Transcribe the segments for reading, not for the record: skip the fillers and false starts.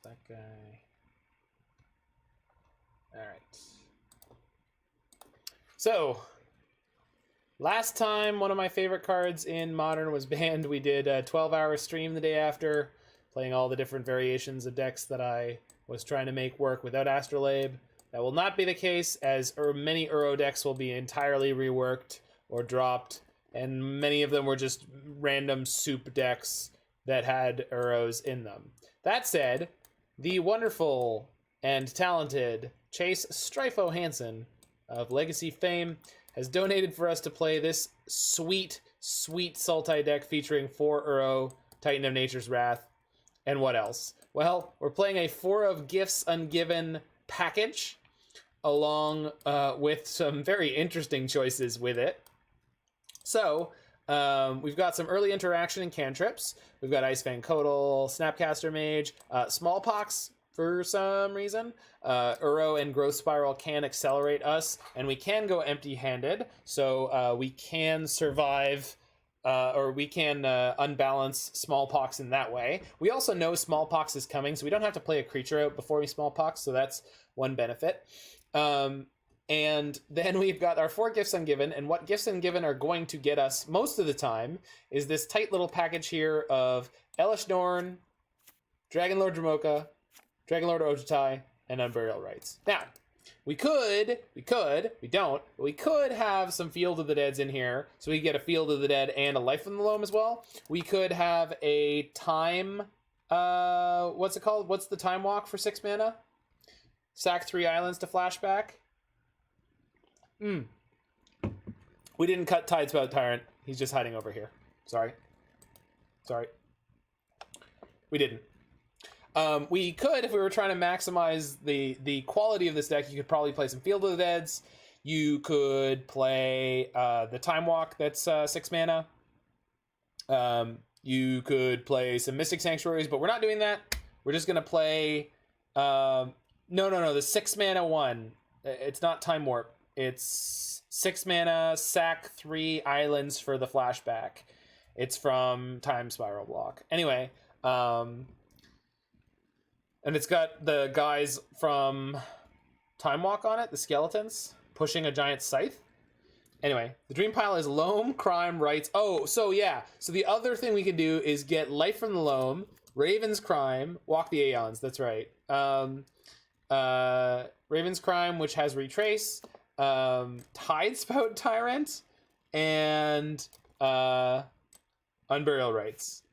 that guy. Alright. So, last time one of my favorite cards in Modern was banned, we did a 12-hour stream the day after, playing all the different variations of decks that I was trying to make work without Astrolabe. That will not be the case, as many Uro decks will be entirely reworked or dropped, and many of them were just random soup decks that had Uros in them. That said, the wonderful and talented Chase Stryfo Hansen of Legacy fame has donated for us to play this sweet, sweet Sultai deck featuring 4 Uro, Titan of Nature's Wrath, and what else? Well, we're playing a 4 of Gifts Ungiven package, along with some very interesting choices with it. So, we've got some early interaction and cantrips. We've got Ice-Fang Coatl, Snapcaster Mage, Smallpox for some reason. Uro and Growth Spiral can accelerate us, and we can go empty-handed, so we can survive, or we can unbalance Smallpox in that way. We also know Smallpox is coming, so we don't have to play a creature out before we Smallpox, so that's one benefit. And then we've got our 4 Gifts Ungiven, and what Gifts Ungiven are going to get us most of the time is this tight little package here of Elesh Norn, Dragonlord Dromoka, Dragonlord Ojutai, and Unburial Rites. Now, we don't, but we could have some Field of the Deads in here, so we get a Field of the Dead and a Life from the Loam as well. We could have a time, what's it called? What's the time walk for 6 mana? Sack 3 islands to flashback. We didn't cut Tidespout Tyrant. He's just hiding over here. Sorry. We didn't. We could, if we were trying to maximize the quality of this deck, you could probably play some Field of the Deads. You could play the Time Walk, that's 6 mana. You could play some Mystic Sanctuaries, but we're not doing that. We're just going to play... No, the 6 mana one. It's not Time Warp. It's 6 mana, sack 3 islands for the flashback. It's from Time Spiral block. Anyway, and it's got the guys from Time Walk on it, the skeletons, pushing a giant scythe. Anyway, the dream pile is Loam, Crime, Rites. Oh, so yeah. So the other thing we can do is get Life from the Loam, Raven's Crime, Walk the Aeons. That's right. Raven's Crime, which has Retrace, Tidespout Tyrant, and Unburial Rites.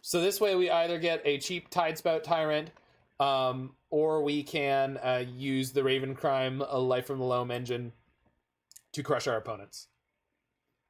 So this way we either get a cheap Tidespout Tyrant, or we can use the Raven Crime Life from the Loam engine to crush our opponents.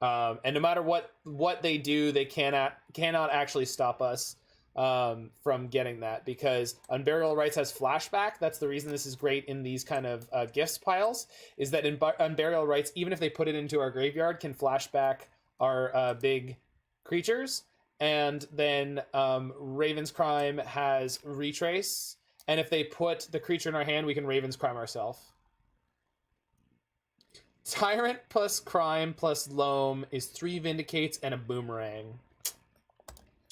And no matter what they do, they cannot actually stop us from getting that, because Unburial Rites has flashback. That's the reason this is great in these kind of gifts piles, is that in Unburial Rites, even if they put it into our graveyard, can flashback our big creatures. And then Raven's Crime has Retrace, and if they put the creature in our hand, we can Raven's Crime ourselves. Tyrant plus Crime plus Loam is 3 Vindicates and a Boomerang.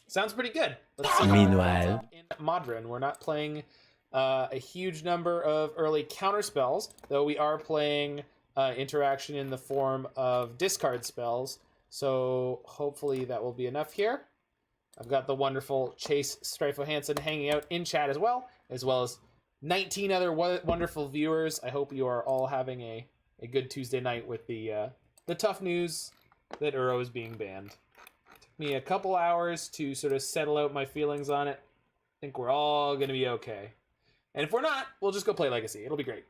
Sounds pretty good. Let's see. Meanwhile, In Modern, we're not playing a huge number of early counter spells, though we are playing interaction in the form of discard spells. So hopefully that will be enough here. I've got the wonderful Chase Stryfo Hansen hanging out in chat as well as 19 other wonderful viewers. I hope you are all having a good Tuesday night with the tough news that Uro is being banned. Me a couple hours to sort of settle out my feelings on it. I think we're all gonna be okay. And if we're not, we'll just go play Legacy. It'll be great.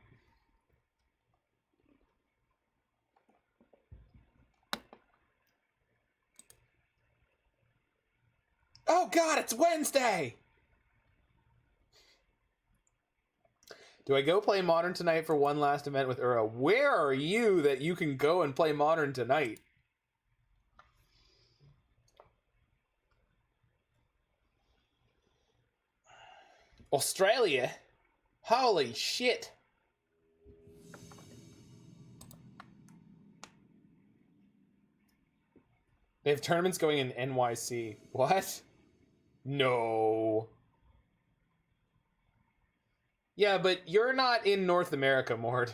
Oh god, it's Wednesday! Do I go play Modern tonight for one last event with Uro? Where are you that you can go and play Modern tonight? Australia? Holy shit. They have tournaments going in NYC. What? No. Yeah, but you're not in North America, Mord.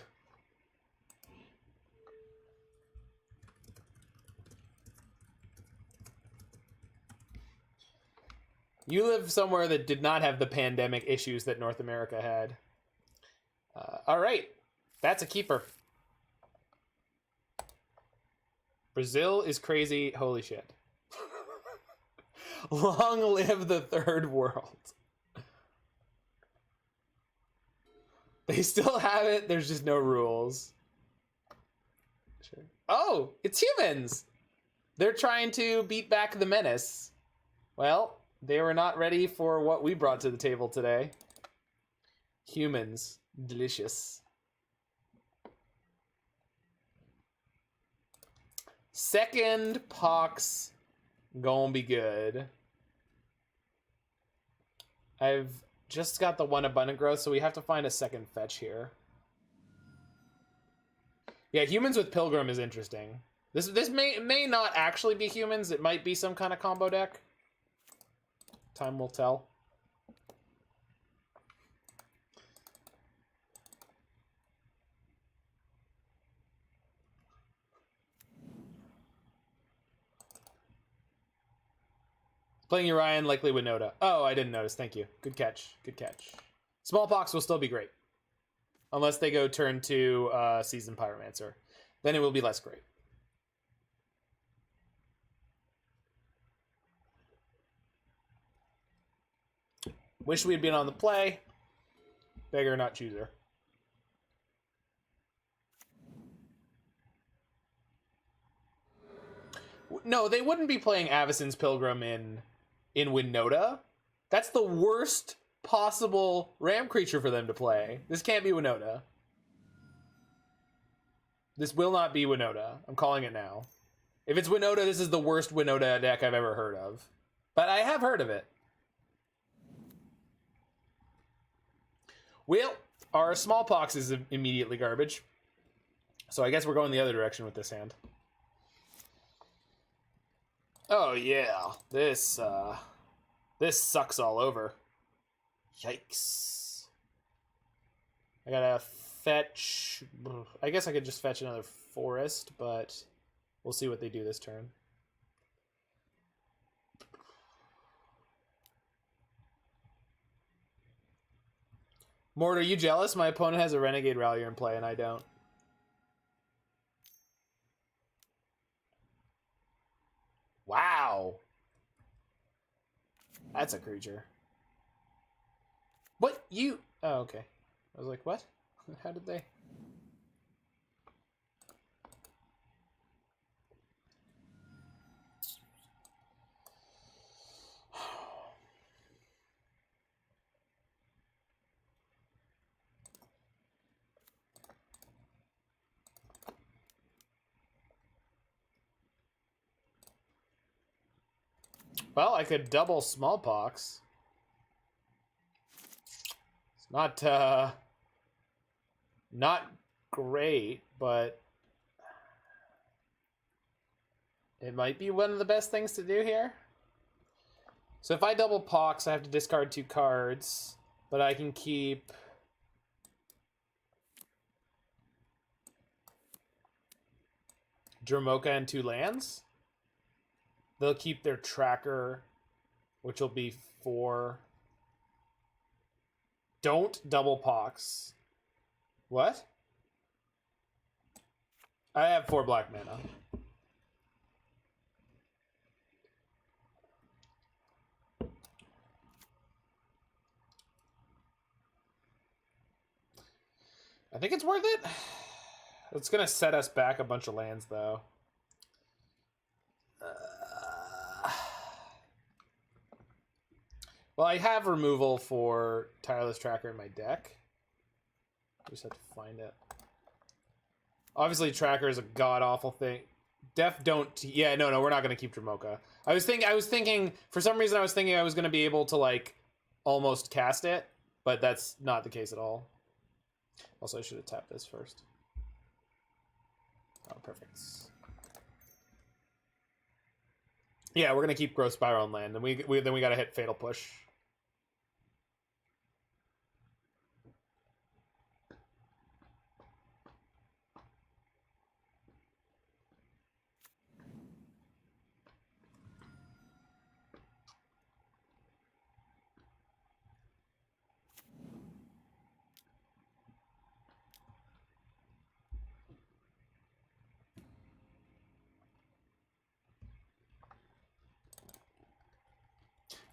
You live somewhere that did not have the pandemic issues that North America had. All right. That's a keeper. Brazil is crazy. Holy shit. Long live the third world. They still have it. There's just no rules. Sure. Oh, it's humans. They're trying to beat back the menace. Well, they were not ready for what we brought to the table today. Humans. Delicious. Second Pox gonna be good. I've just got the one abundant growth, so we have to find a second fetch here. Yeah, humans with Pilgrim is interesting. This may not actually be humans. It might be some kind of combo deck. Time will tell. Playing Urian, likely Winota. Oh, I didn't notice. Thank you. Good catch. Good catch. Smallpox will still be great. Unless they go turn to Seasoned Pyromancer. Then it will be less great. Wish we had been on the play. Beggar, not chooser. No, they wouldn't be playing Avacyn's Pilgrim in Winota. That's the worst possible ram creature for them to play. This can't be Winota. This will not be Winota. I'm calling it now. If it's Winota, this is the worst Winota deck I've ever heard of. But I have heard of it. Well, our Smallpox is immediately garbage. So I guess we're going the other direction with this hand. Oh yeah, this sucks all over. Yikes. I gotta fetch... I guess I could just fetch another forest, but we'll see what they do this turn. Mort, are you jealous? My opponent has a Renegade Rallier in play and I don't. Wow. That's a creature. What? You... Oh, okay. I was like, what? How did they... Well, I could double Smallpox. It's not great, but it might be one of the best things to do here. So if I double Pox, I have to discard 2 cards, but I can keep... Dromoka and 2 lands. They'll keep their tracker, which will be 4. Don't double Pox. What? I have 4 black mana. I think it's worth it. It's going to set us back a bunch of lands, though. Well, I have removal for Tireless Tracker in my deck. I just have to find it. Obviously, Tracker is a god-awful thing. Def don't... Yeah, no, we're not going to keep Dromoka. I was thinking... For some reason, I was thinking I was going to be able to, like, almost cast it. But that's not the case at all. Also, I should have tapped this first. Oh, perfect. Yeah, we're going to keep Growth Spiral on land. And then we got to hit Fatal Push.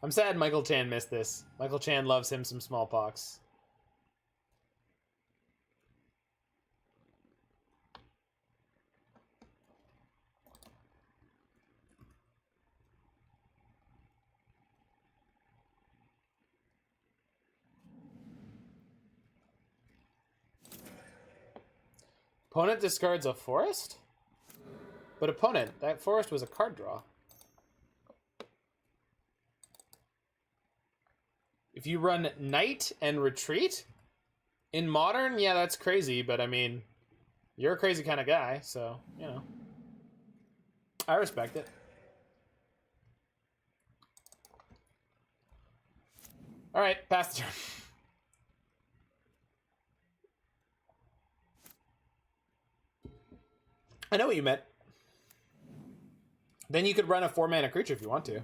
I'm sad Michael Chan missed this. Michael Chan loves him some Smallpox. Opponent discards a forest? But opponent, that forest was a card draw. If you run Knight and Retreat in Modern, yeah, that's crazy, but I mean, you're a crazy kind of guy, so, you know. I respect it. Alright, pass the turn. I know what you meant. Then you could run a 4-mana creature if you want to.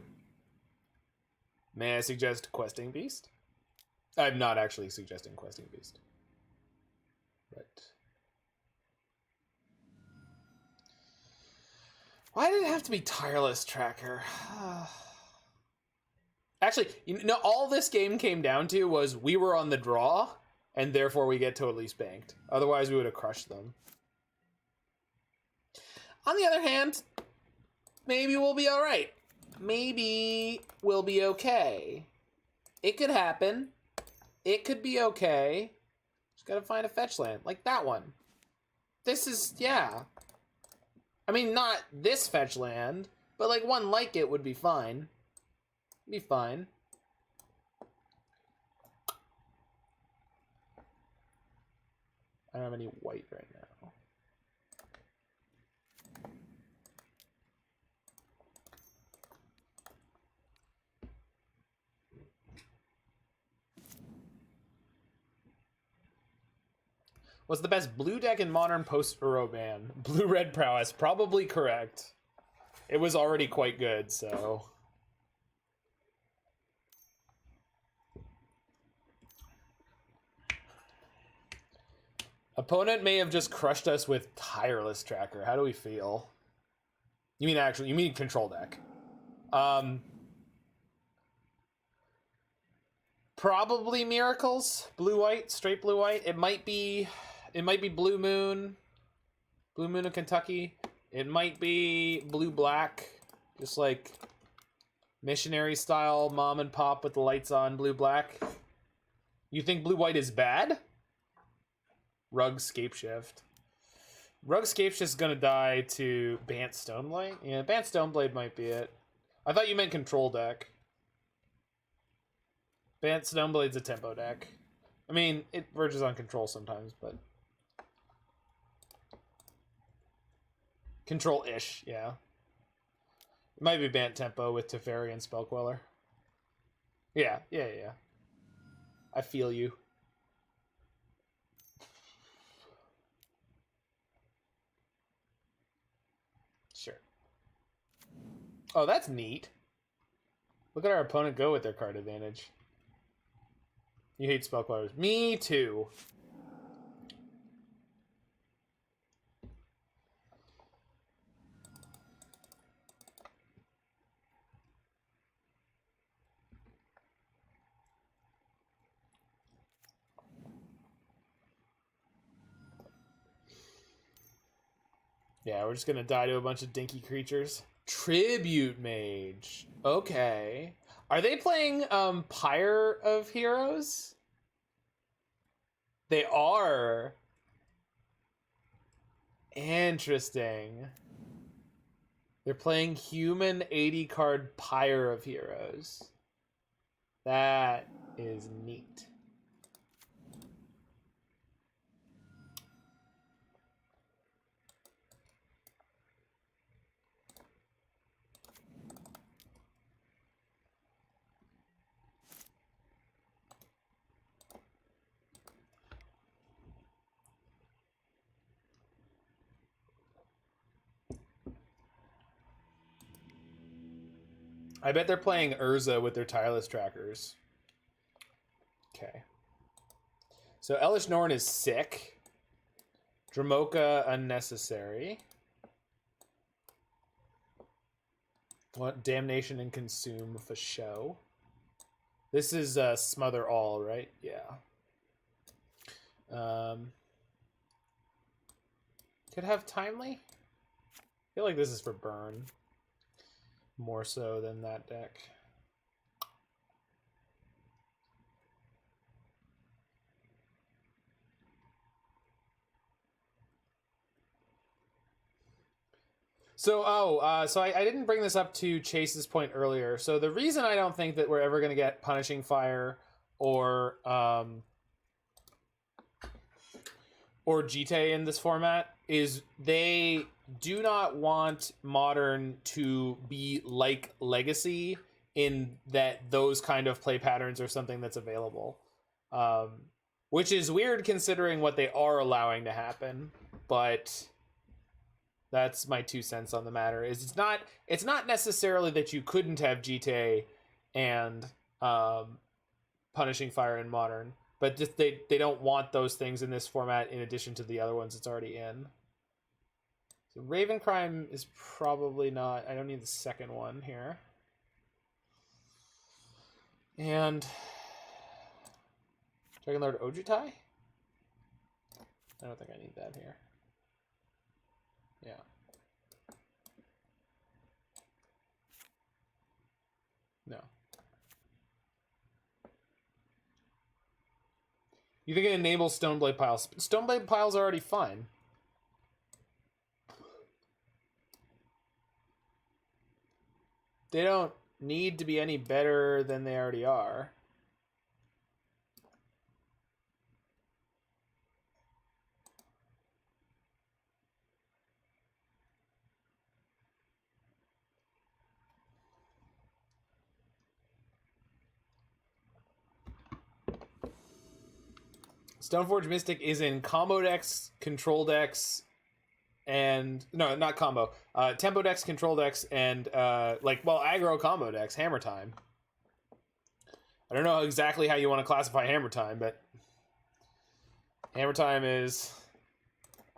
May I suggest Questing Beast? I'm not actually suggesting Questing Beast. But why did it have to be Tireless Tracker? Actually, you know, all this game came down to was we were on the draw, and therefore we get totally spanked. Otherwise, we would have crushed them. On the other hand, maybe we'll be all right. Maybe we'll be okay. It could happen. It could be okay. Just gotta find a fetch land. Like that one. This is, yeah. I mean, not this fetch land, but like one like it would be fine. Be fine. I don't have any white right now. What's the best blue deck in Modern post-Uro ban? Blue-red prowess, probably correct. It was already quite good, so. Opponent may have just crushed us with Tireless Tracker. How do we feel? You mean actually, you mean control deck. Probably Miracles, blue-white, straight blue-white. It might be Blue Moon of Kentucky. It might be blue-black, just like missionary style, mom and pop with the lights on, blue-black. You think blue-white is bad? Rug Scapeshift. Rug Scapeshift is gonna die to Bant Stoneblade. Yeah, Bant Stoneblade might be it. I thought you meant control deck. Bant Stoneblade's a tempo deck. I mean, it verges on control sometimes, but control-ish, yeah. It might be Bant Tempo with Teferi and Spellqueller. Yeah. I feel you. Sure. Oh, that's neat. Look at our opponent go with their card advantage. You hate Spellquellers. Me too. Yeah, we're just gonna die to a bunch of dinky creatures. Tribute Mage. Okay. Are they playing Pyre of Heroes? They are. Interesting. They're playing human 80 card Pyre of Heroes. That is neat. I bet they're playing Urza with their Tireless Trackers. Okay. So Elesh Norn is sick. Dromoka unnecessary. What Damnation and Consume for show. This is Smother All, right? Yeah. Could have Timely? I feel like this is for burn. More so than that deck. So, I didn't bring this up to Chase's point earlier. So the reason I don't think that we're ever going to get Punishing Fire or Jite in this format is they do not want Modern to be like Legacy in that those kind of play patterns are something that's available. Which is weird considering what they are allowing to happen, but that's my 2 cents on the matter. Is it's not necessarily that you couldn't have GTA and Punishing Fire in Modern, but just they don't want those things in this format in addition to the other ones it's already in. So Raven Crime is probably not. I don't need the second one here. And Dragonlord Ojutai? I don't think I need that here. Yeah. No. You think it enables Stoneblade Piles? Stoneblade Piles are already fine. They don't need to be any better than they already are. Stoneforge Mystic is in combo decks, control decks, and no, not combo. Tempo decks, control decks, and aggro combo decks. Hammer Time. I don't know exactly how you want to classify Hammer Time, but Hammer Time is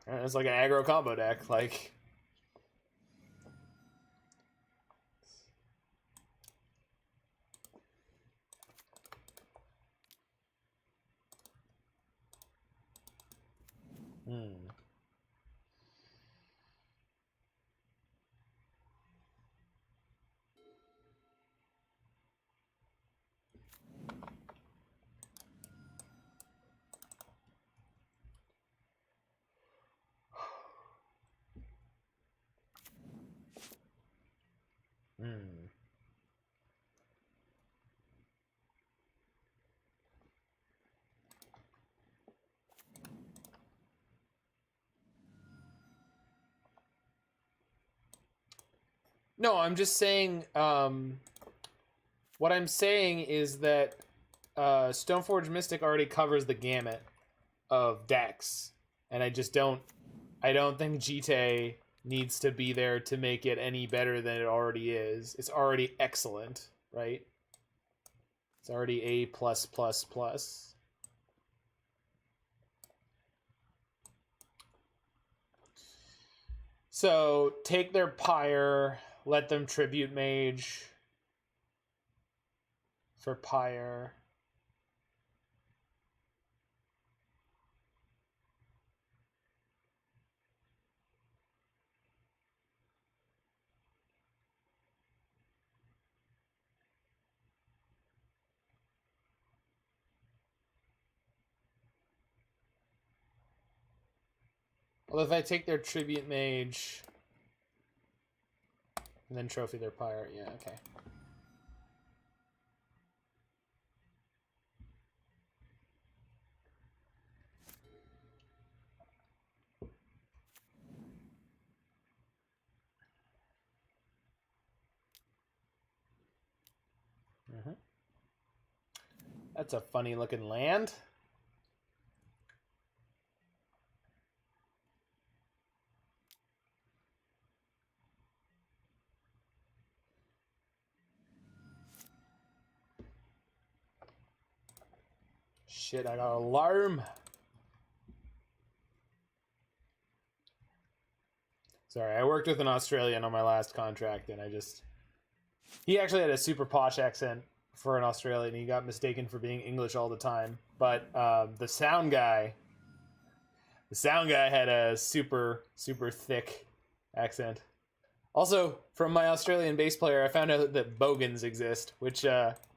it's like an aggro combo deck. Like, No, I'm just saying, what I'm saying is that Stoneforge Mystic already covers the gamut of decks, and I don't think GTA needs to be there to make it any better than it already is. It's already excellent, right? It's already A+++. So take their Pyre, let them tribute Mage for Pyre. Well, if I take their Tribute Mage and then trophy their Pyre, yeah, okay. That's a funny looking land. Shit, I got an alarm. Sorry, I worked with an Australian on my last contract, and he actually had a super posh accent for an Australian. He got mistaken for being English all the time. But the sound guy had a super, super thick accent. Also, from my Australian bass player, I found out that bogans exist, which,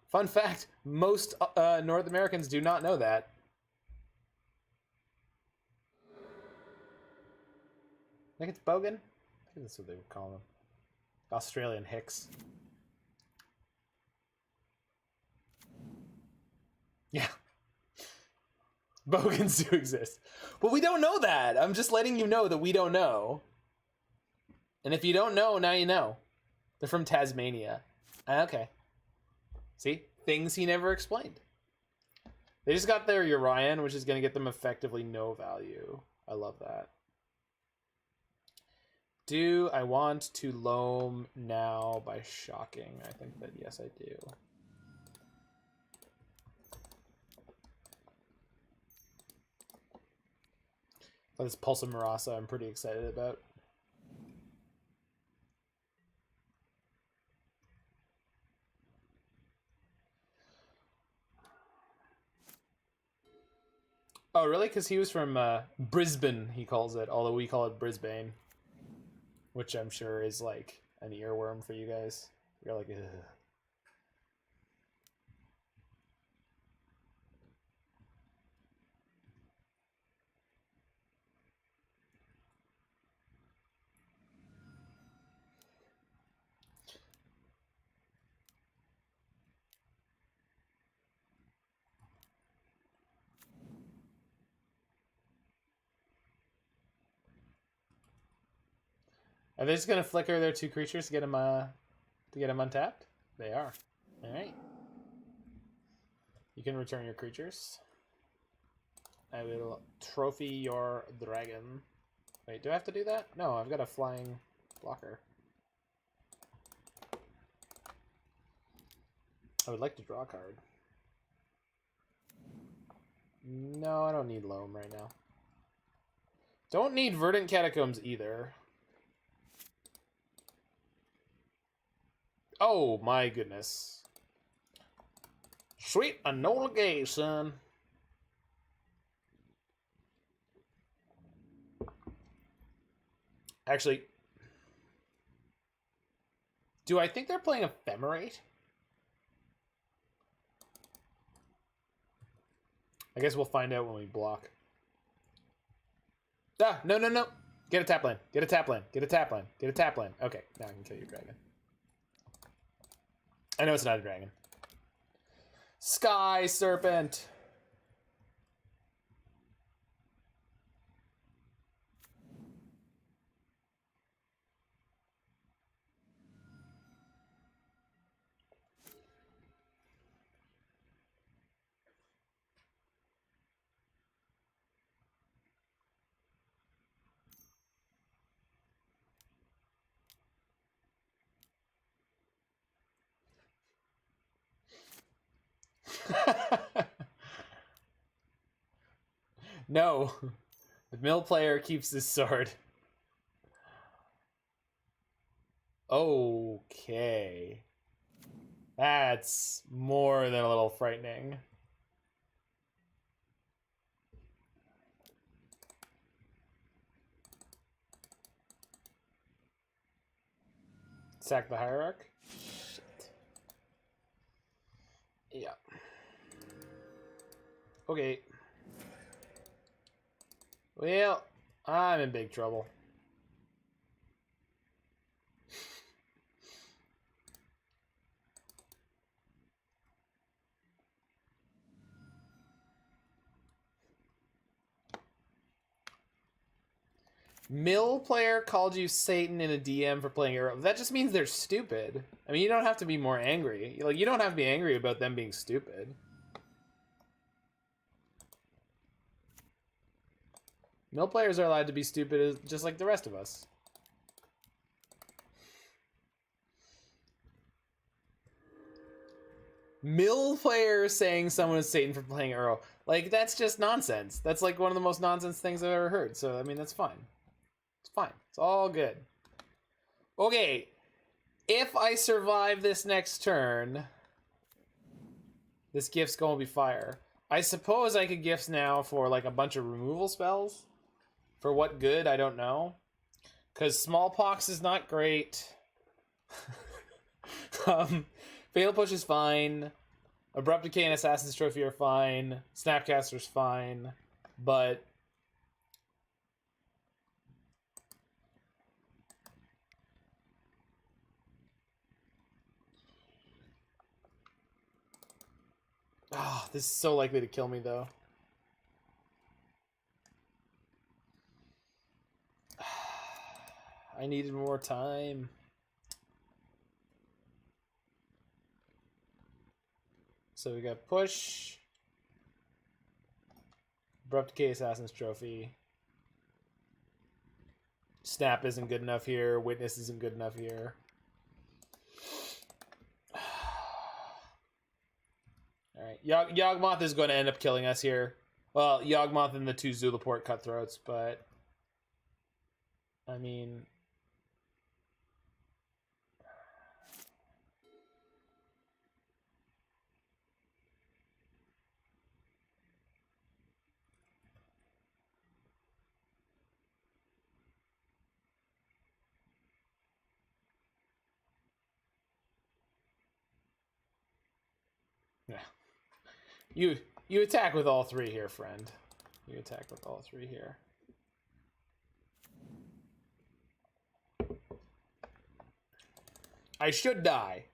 fun fact, most North Americans do not know that. I think it's bogan? I think that's what they would call them. Australian hicks. Yeah. Bogans do exist. But we don't know that. I'm just letting you know that we don't know. And if you don't know, now you know. They're from Tasmania. Okay. See? Things he never explained. They just got their Urian, which is going to get them effectively no value. I love that. Do I want to Loam now by shocking? I think that yes, I do. This Pulse of Marasa I'm pretty excited about. Oh, really? Because he was from Brisbane, he calls it, although we call it Brisbane. Which I'm sure is like an earworm for you guys. You're like, ugh. Are they just gonna flicker their 2 creatures to get them untapped? They are. All right. You can return your creatures. I will trophy your dragon. Wait, do I have to do that? No, I've got a flying blocker. I would like to draw a card. No, I don't need Loam right now. Don't need Verdant Catacombs either. Oh my goodness. Sweet Enola Gay, son. Actually, do I think they're playing Ephemerate? I guess we'll find out when we block. Ah, no, no, no. Get a tap land. Get a tap land. Get a tap land. Get a tap land. Okay, now I can kill your dragon. I know it's not a dragon. Sky Serpent. No, the mill player keeps his sword. Okay. That's more than a little frightening. Sack the Hierarch? Shit. Yeah. Okay. Well, I'm in big trouble. Mill player called you Satan in a DM for playing Euro. That just means they're stupid. I mean, you don't have to be more angry. Like, you don't have to be angry about them being stupid. Mill players are allowed to be stupid just like the rest of us. Mill players saying someone is Satan for playing Euro. Like, that's just nonsense. That's like one of the most nonsense things I've ever heard. So, I mean, that's fine. It's fine. It's all good. Okay. If I survive this next turn, This Gift's gonna be fire. I suppose I could Gifts now for like a bunch of removal spells. For what good, I don't know. Because Smallpox is not great. Fatal Push is fine. Abrupt Decay and Assassin's Trophy are fine. Snapcaster's fine. But... oh, this is so likely to kill me, though. I needed more time. So we got Push. Abrupt Decay, Assassin's Trophy. Snap isn't good enough here. Witness isn't good enough here. Alright, Yawgmoth is going to end up killing us here. Well, Yawgmoth and the 2 Zulaport Cutthroats, but... I mean... yeah. You attack with all 3 here, friend. You attack with all 3 here. I should die.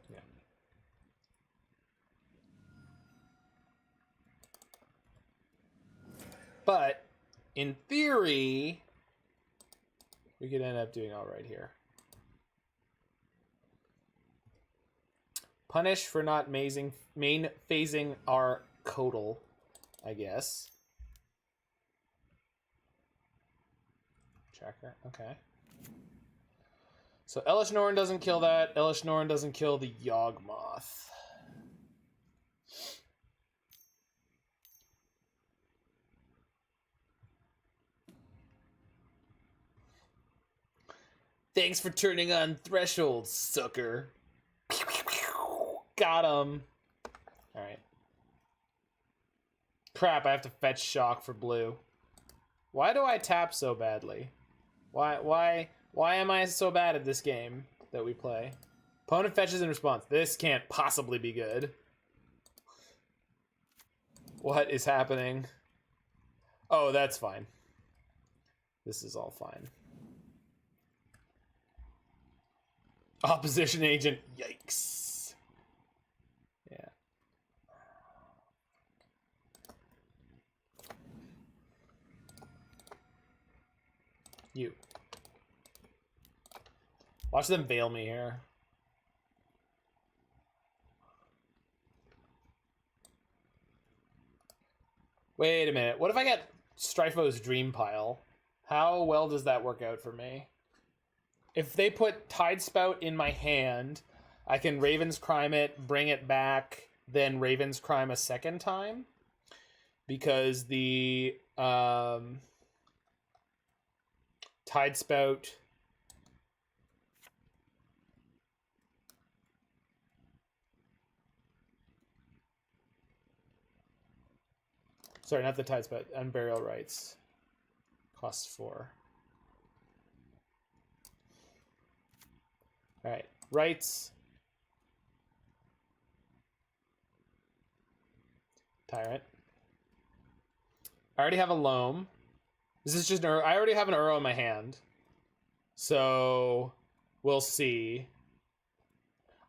Yeah. But, in theory, we could end up doing all right here. Punish for not main phasing our Coatl, I guess. Tracker, okay. So Elesh Norn doesn't kill that. Elesh Norn doesn't kill the Yawgmoth. Thanks for turning on Threshold, sucker. Got him. Alright. Crap, I have to fetch Shock for blue. Why do I tap so badly? Why am I so bad at this game that we play? Opponent fetches in response. This can't possibly be good. What is happening? Oh, that's fine. This is all fine. Opposition agent. Yikes. Yeah. You. Watch them veil me here. Wait a minute. What if I get Stryfo's Dream Pile? How well does that work out for me? If they put Tidespout in my hand, I can Raven's Crime it, bring it back, then Raven's Crime a second time. Because the Tidespout... Sorry, not the Tidespout. Unburial Rites. Costs 4. Alright. Rites. Tyrant. I already have a Loam. This is just an I already have an Uro in my hand. So, we'll see.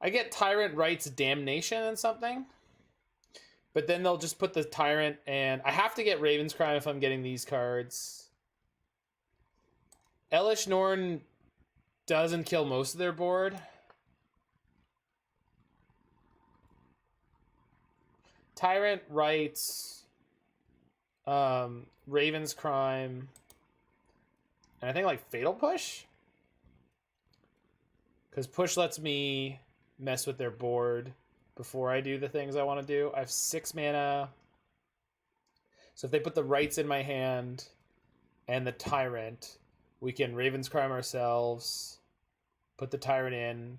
I get Tyrant Rites Damnation and something. But then they'll just put the Tyrant and... I have to get Raven's Crime if I'm getting these cards. Elesh Norn doesn't kill most of their board. Tyrant Rites... Raven's Crime... And I think like Fatal Push? Because Push lets me mess with their board before I do the things I want to do. I have 6 mana. So if they put the Rites in my hand and the Tyrant, we can Raven's Crime ourselves, put the Tyrant in,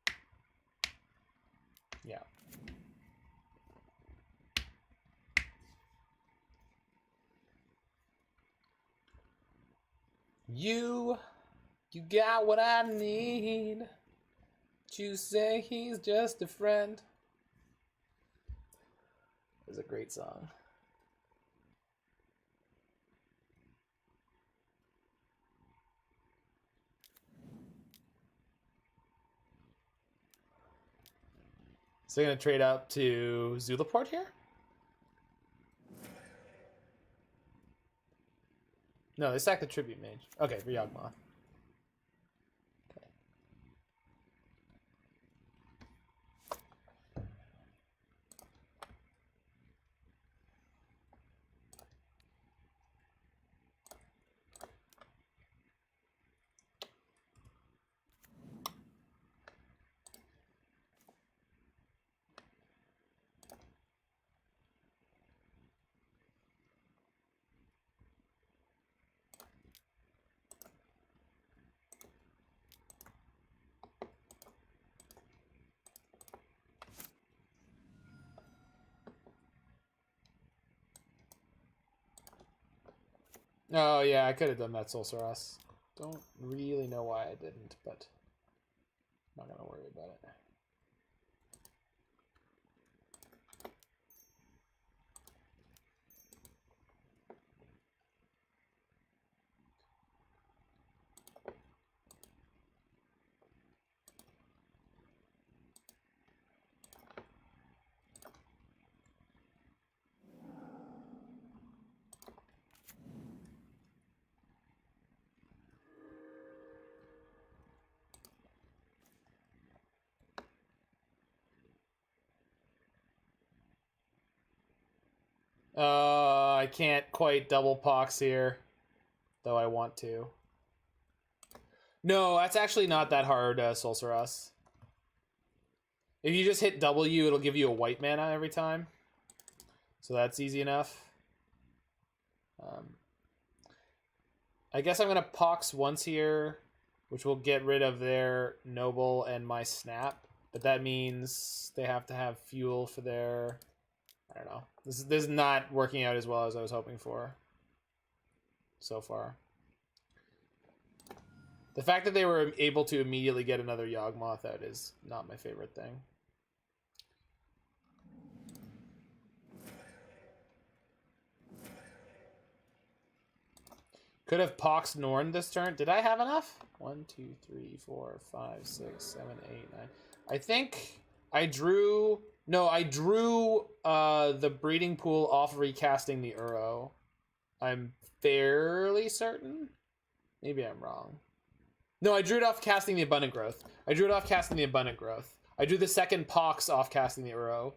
Yeah. You got what I need. You say he's just a friend. It's a great song. So they're gonna trade up to Zulaport here? No, they sacked the Tribute Mage. Okay, for Yawgmoth. Oh, yeah, I could have done that Sorceress. Don't really know why I didn't, but I'm not going to worry about it. I can't quite double pox here, though I want to. No, that's actually not that hard, Sorceress. If you just hit W, it'll give you a white mana every time. So that's easy enough. I guess I'm going to pox once here, which will get rid of their Noble and my Snap. But that means they have to have fuel for their... I don't know. This is not working out as well as I was hoping for so far. The fact that they were able to immediately get another Yawgmoth out is not my favorite thing. Could have Poxed Norn this turn. Did I have enough? 1, 2, 3, 4, 5, 6, 7, 8, 9. I think I drew... No, I drew the breeding pool off recasting the Uro. I'm fairly certain. Maybe I'm wrong. No, I drew it off casting the Abundant Growth. I drew the second Pox off casting the Uro.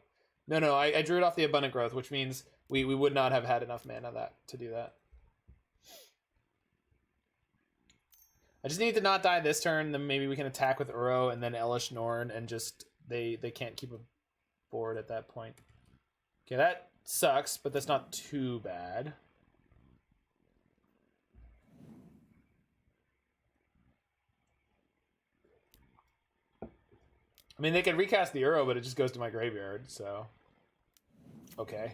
No, I drew it off the Abundant Growth, which means we would not have had enough mana to do that. I just need to not die this turn, then maybe we can attack with Uro and then Elesh Norn and just they can't keep a board at that point. Okay, that sucks, but that's not too bad. I mean, they can recast the Uro, but it just goes to my graveyard, so... Okay.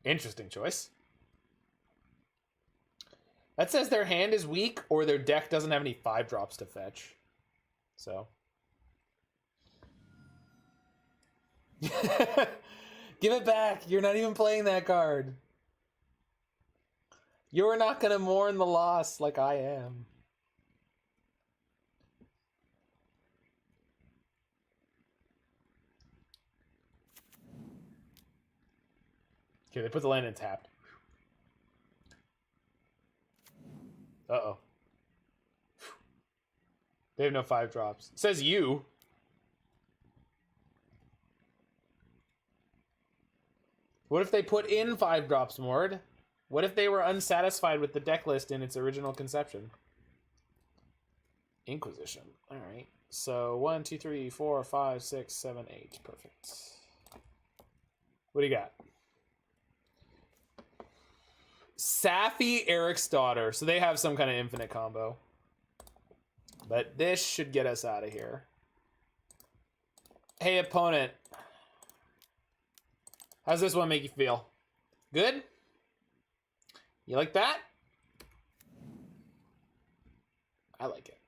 Interesting choice. That says their hand is weak, or their deck doesn't have any 5-drops to fetch. So... Give it back! You're not even playing that card! You're not gonna mourn the loss like I am. Okay, they put the land in tapped. Uh-oh. They have no 5-drops. It says you. What if they put in 5-drops, Mord? What if they were unsatisfied with the deck list in its original conception? Inquisition. Alright. So 1, 2, 3, 4, 5, 6, 7, 8. Perfect. What do you got? Safi Eric's daughter. So they have some kind of infinite combo. But this should get us out of here. Hey, opponent. How's this one make you feel? Good? You like that? I like it.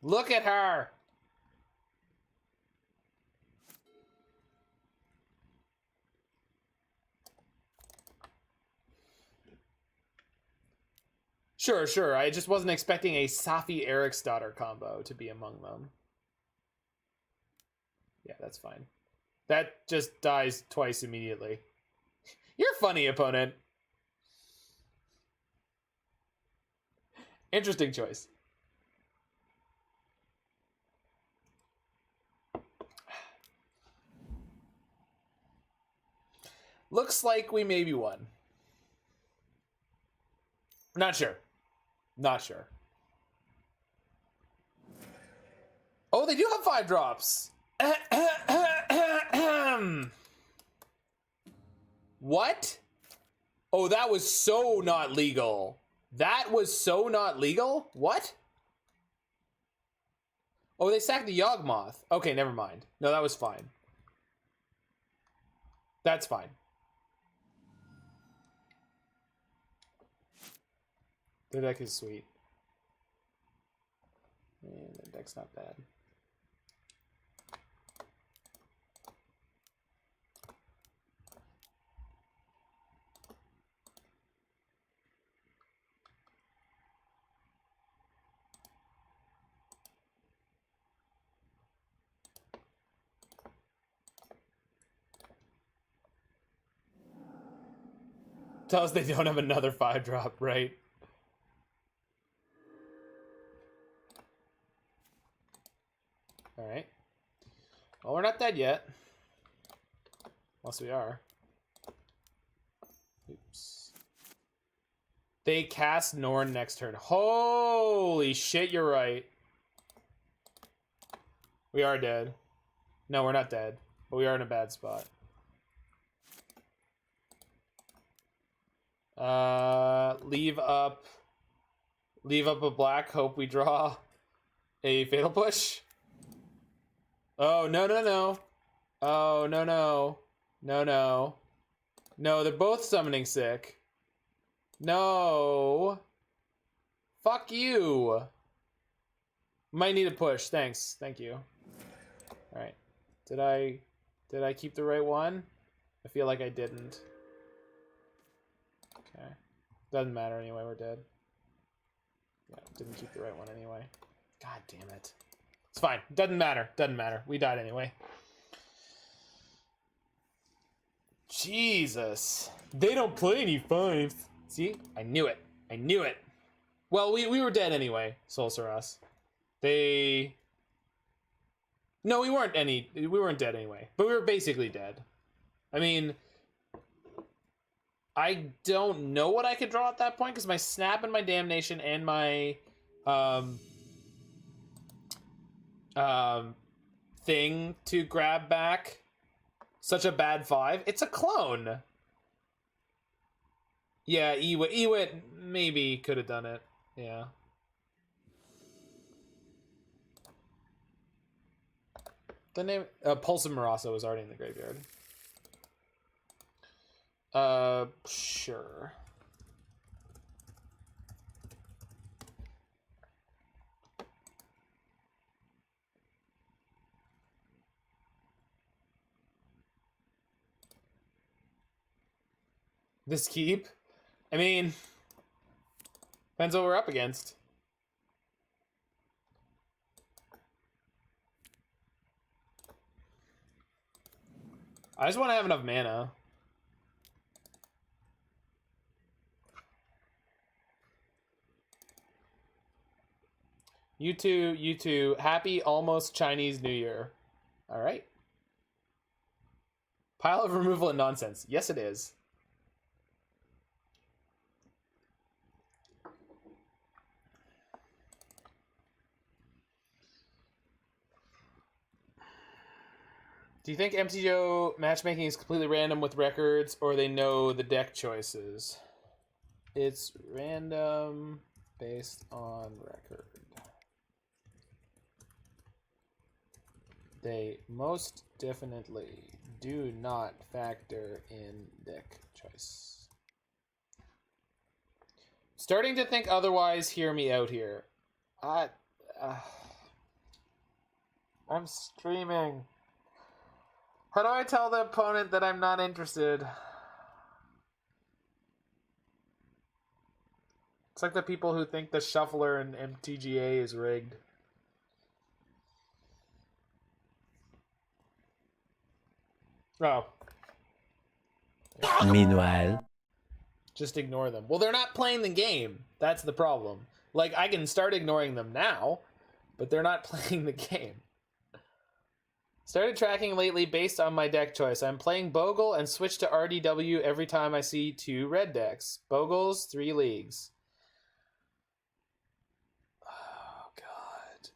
Look at her! Sure, sure. I just wasn't expecting a Safi Eriksdotter combo to be among them. Yeah, that's fine. That just dies twice immediately. You're funny, opponent. Interesting choice. Looks like we maybe won. Not sure. Not sure. Oh, they do have 5 drops. What? Oh, that was so not legal. That was so not legal? What? Oh, they sacked the Yawgmoth. Okay, never mind. No, that was fine. That's fine. Their deck is sweet. And their deck's not bad. Tell us they don't have another 5-drop, right? Alright. Well, we're not dead yet. Unless we are. Oops. They cast Norn next turn. Holy shit, you're right. We are dead. No, we're not dead. But we are in a bad spot. Leave up a black, hope we draw a fatal push. Oh, no, no, no. Oh, no, no. No, no. No, they're both summoning sick. No. Fuck you. Might need a push. Thanks. Thank you. Alright. Did I keep the right one? I feel like I didn't. Okay. Doesn't matter anyway, we're dead. Yeah, didn't keep the right one anyway. God damn it. It's fine. Doesn't matter. Doesn't matter. We died anyway. Jesus. They don't play any 5s. See? I knew it. I knew it. Well, we were dead anyway, Solsaras. They... No, we weren't dead anyway. But we were basically dead. I mean... I don't know what I could draw at that point, because my Snap and my Damnation and my... thing to grab back such a bad 5. It's a clone. Yeah, Ewit maybe could have done it. Yeah. The name Pulse of Marasa was already in the graveyard. Sure. This keep? I mean, depends what we're up against. I just want to have enough mana. You two, happy almost Chinese New Year. All right. Pile of removal and nonsense. Yes, it is. Do you think MTGO matchmaking is completely random with records, or they know the deck choices? It's random based on record. They most definitely do not factor in deck choice. Starting to think otherwise, hear me out here. I'm streaming. How do I tell the opponent that I'm not interested? It's like the people who think the shuffler in MTGA is rigged. Oh. Meanwhile. Just ignore them. Well, they're not playing the game. That's the problem. Like, I can start ignoring them now, but they're not playing the game. Started tracking lately based on my deck choice. I'm playing Bogle and switch to RDW every time I see 2 red decks. Bogles, 3 leagues. Oh, God.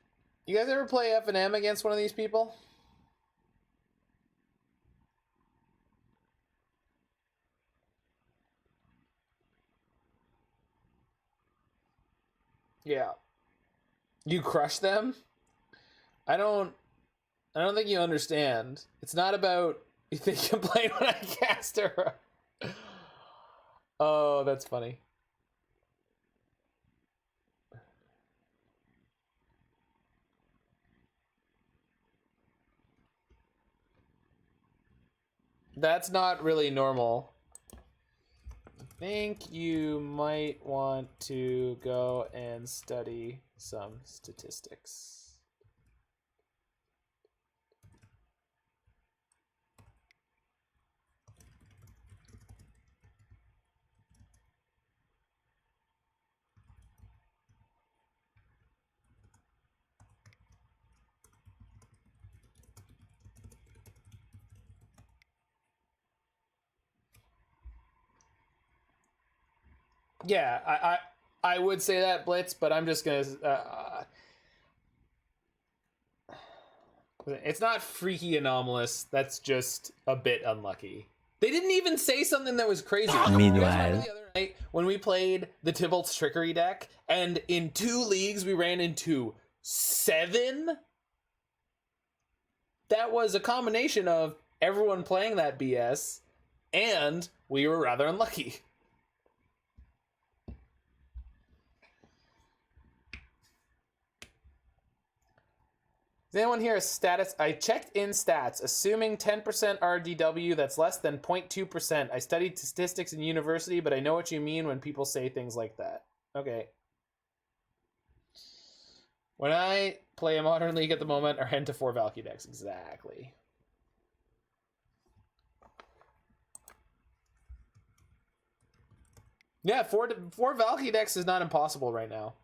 You guys ever play F&M against one of these people? Yeah. You crush them? I don't think you understand. It's not about you think you complain when I cast her. Oh, that's funny. That's not really normal. I think you might want to go and study some statistics. Yeah, I would say that, Blitz, but I'm just gonna. It's not freaky anomalous. That's just a bit unlucky. They didn't even say something that was crazy. Meanwhile, the other night when we played the Tybalt's Trickery deck, and in 2 leagues we ran into 7. That was a combination of everyone playing that BS, and we were rather unlucky. Does anyone here a status? I checked in stats, assuming 10% RDW, that's less than 0.2%. I studied statistics in university, but I know what you mean when people say things like that. Okay. When I play a Modern League at the moment, are head to 4 Valky decks. Exactly. Yeah, 4 Valky decks is not impossible right now.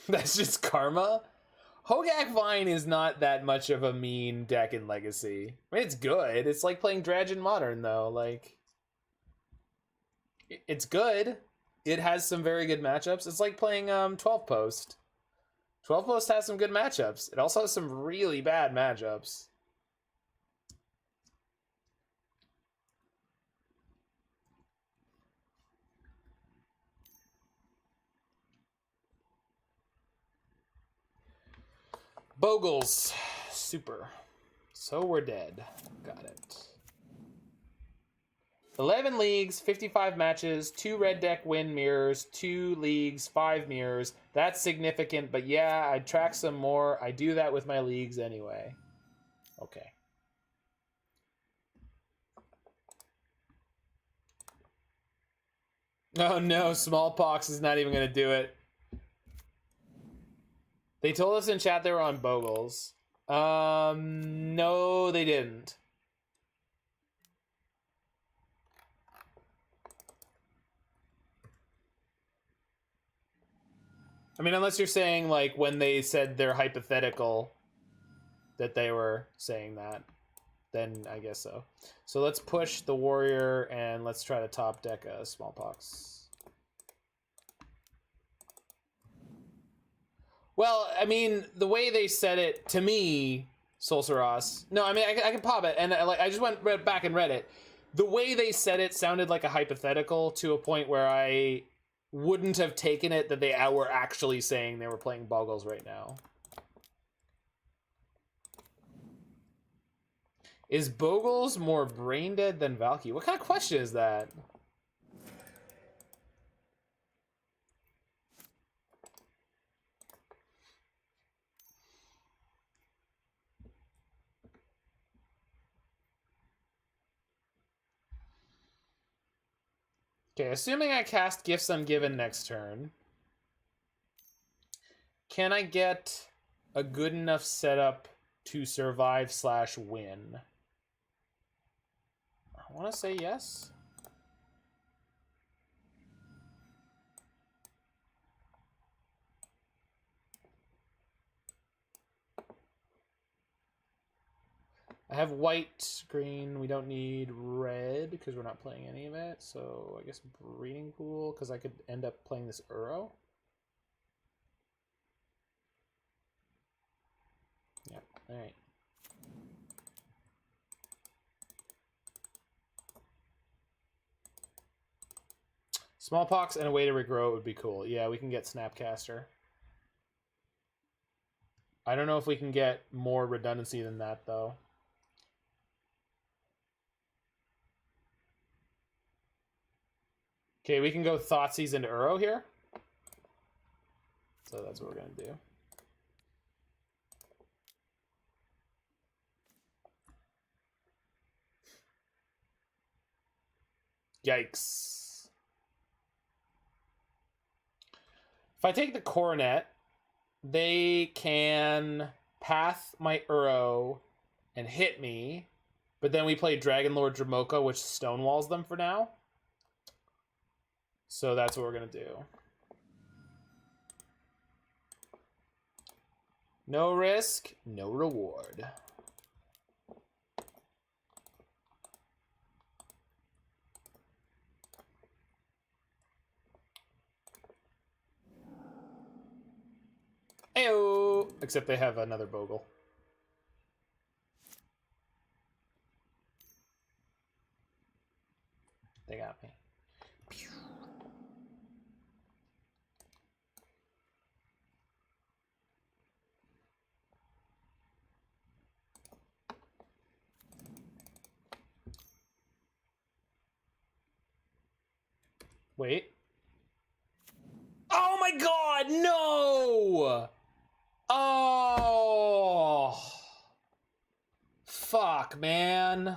That's just karma? Hogak Vine is not that much of a mean deck in Legacy. I mean, it's good. It's like playing Dragon Modern, though. Like, it's good. It has some very good matchups. It's like playing 12 Post. 12 Post has some good matchups. It also has some really bad matchups. Bogles. Super. So we're dead. Got it. 11 leagues, 55 matches, 2 red deck win mirrors, 2 leagues, 5 mirrors. That's significant, but yeah, I'd track some more. I do that with my leagues anyway. Okay. Oh no, Smallpox is not even going to do it. They told us in chat they were on Bogles. No, they didn't. I mean, unless you're saying, like, when they said they're hypothetical, that they were saying that. then I guess so. So let's push the warrior and let's try to top deck a Smallpox. Well, I mean, the way they said it to me, Solceros. No, I mean, I can pop it, and I just went back and read it. The way they said it sounded like a hypothetical to a point where I wouldn't have taken it that they were actually saying they were playing Boggles right now. Is Boggles more brain dead than Valky? What kind of question is that? Okay, assuming I cast Gifts Ungiven next turn, can I get a good enough setup to survive/win? I want to say yes. I have white, green. We don't need red because we're not playing any of it. So I guess Breeding Pool, because I could end up playing this Uro. Yeah, all right. Smallpox and a way to regrow would be cool. Yeah, we can get Snapcaster. I don't know if we can get more redundancy than that, though. Okay, we can go Thoughtseize into Uro here. So that's what we're going to do. Yikes. If I take the Coronet, they can path my Uro and hit me, but then we play Dragonlord Dromoka, which stonewalls them for now. So that's what we're going to do. No risk, no reward. Ayo! Except they have another Bogle. They got me. Wait. Oh my god, no! Oh! Fuck, man.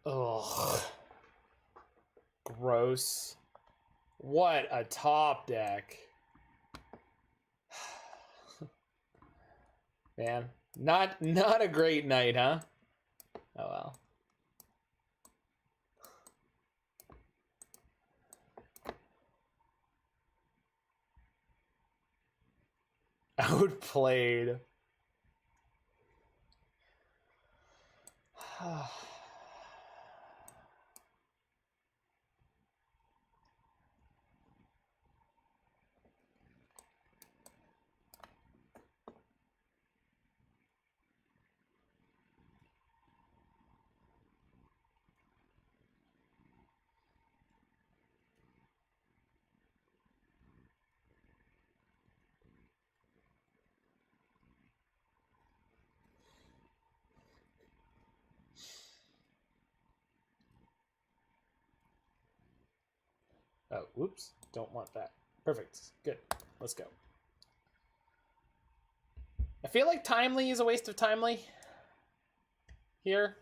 Ugh. Gross. What a top deck. Man, not a great night, huh? Oh well. Outplayed. Oh, whoops. Don't want that. Perfect. Good. Let's go. I feel like Timely is a waste of Timely here.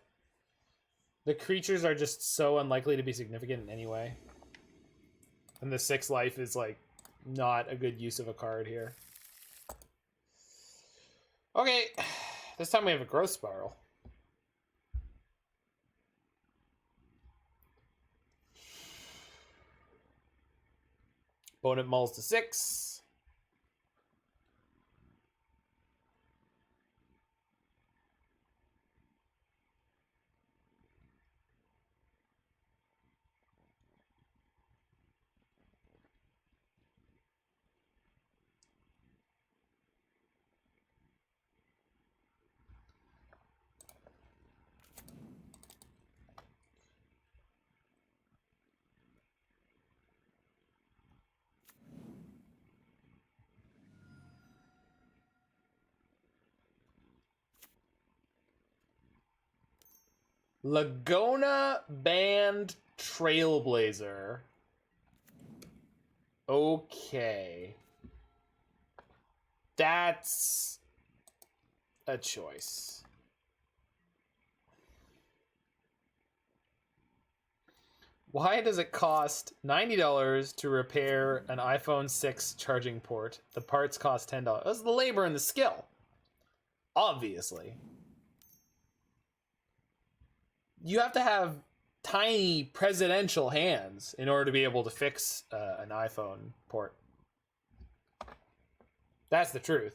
The creatures are just so unlikely to be significant in any way. And the 6 life is, like, not a good use of a card here. Okay. This time we have a Growth Spiral. Opponent mulls to 6. Laguna Band Trailblazer. Okay. That's a choice. Why does it cost $90 to repair an iPhone 6 charging port? The parts cost $10. That's the labor and the skill. Obviously. You have to have tiny presidential hands in order to be able to fix an iPhone port. That's the truth.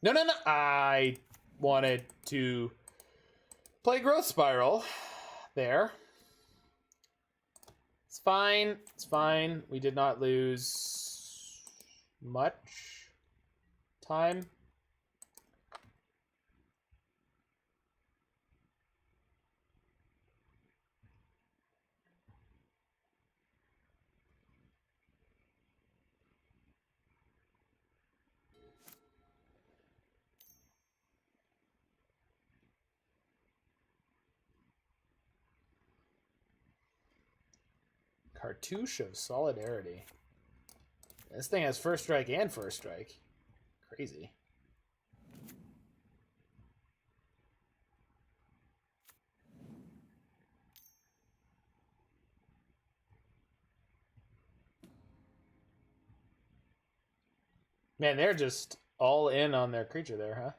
No. I wanted to play Growth Spiral there. It's fine. It's fine. We did not lose much time. Cartouche of Solidarity. This thing has first strike and first strike. Crazy. Man, they're just all in on their creature there, huh?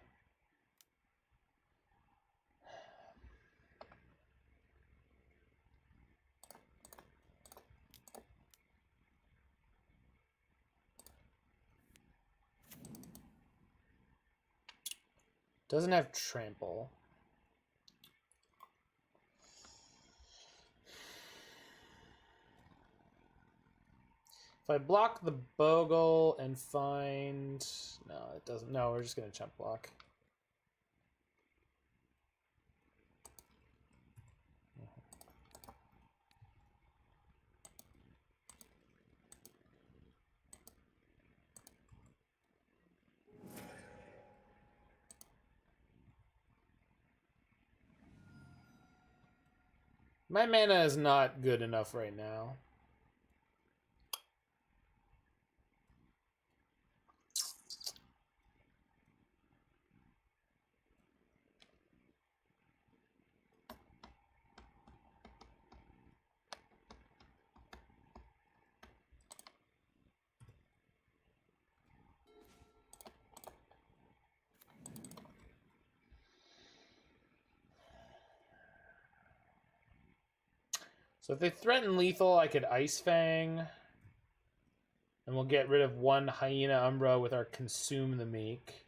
Doesn't have trample. If I block the Bogle and find... No, it doesn't. No, we're just going to chump block. My mana is not good enough right now. So if they threaten lethal, I could Ice-Fang. And we'll get rid of one Hyena Umbra with our Consume the Meek.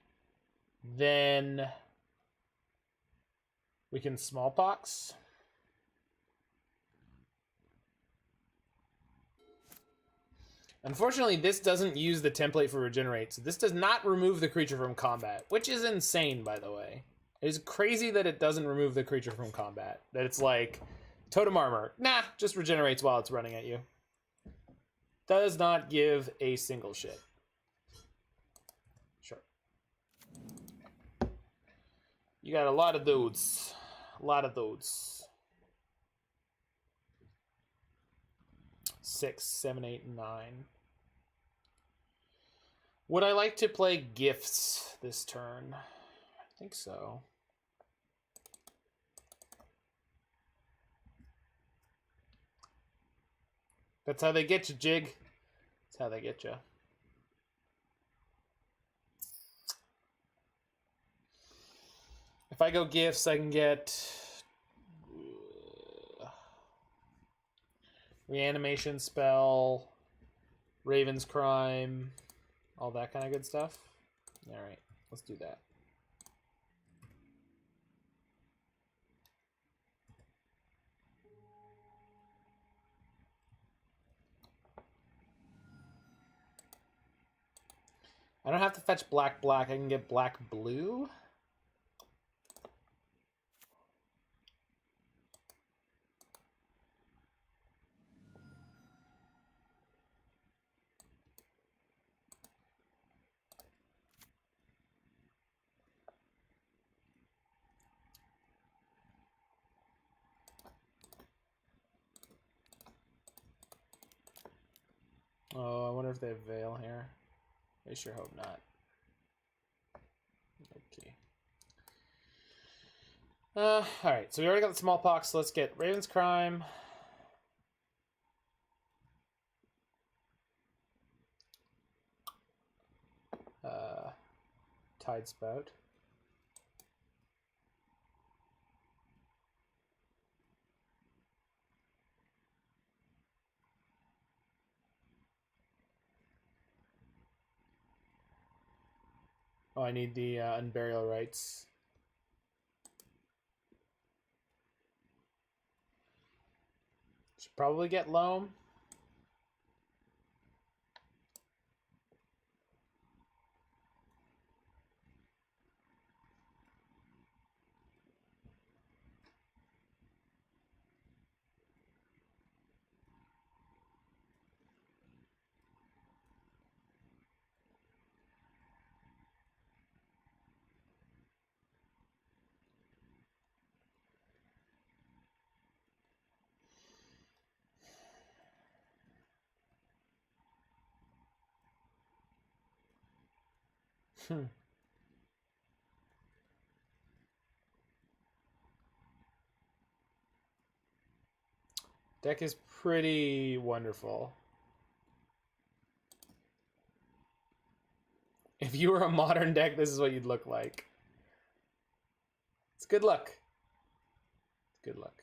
Then we can Smallpox. Unfortunately, this doesn't use the template for Regenerate, so this does not remove the creature from combat, which is insane, by the way. It is crazy that it doesn't remove the creature from combat. That it's like... Totem Armor. Nah, just regenerates while it's running at you. Does not give a single shit. Sure. You got a lot of those. A lot of those. 6, 7, 8, 9. Would I like to play Gifts this turn? I think so. That's how they get you, Jig. That's how they get you. If I go Gifts, I can get Reanimation Spell, Raven's Crime, all that kind of good stuff. All right, let's do that. I don't have to fetch black. I can get black-blue. wonder if they have Veil here. I sure hope not. Okay. Alright, so we already got the Smallpox, so let's get Raven's Crime. Tidespout. Oh, I need the Unburial Rites. Should probably get Loam. Deck is pretty wonderful. If you were a modern deck, this is what you'd look like. It's good luck. It's good luck.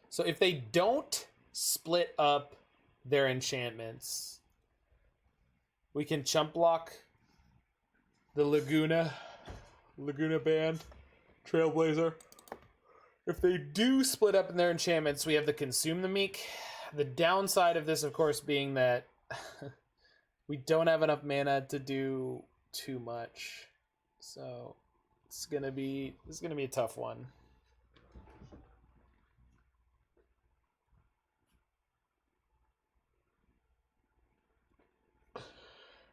So if they don't split up their enchantments, we can chump block the Laguna band, Trailblazer. If they do split up in their enchantments, we have the Consume the Meek. The downside of this, of course, being that we don't have enough mana to do too much. So this is gonna be a tough one.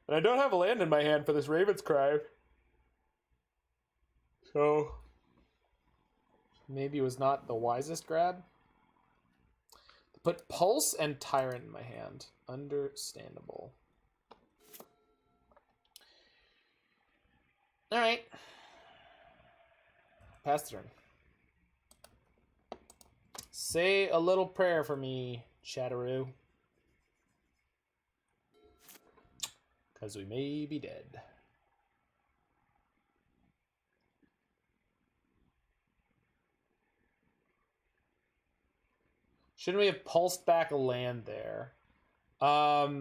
And I don't have a land in my hand for this Raven's Cry. So maybe it was not the wisest grab. Put Pulse and Tyrant in my hand. Understandable. Alright. Pass turn. Say a little prayer for me, Chatteroo. Because we may be dead. Shouldn't we have pulsed back a land there? They're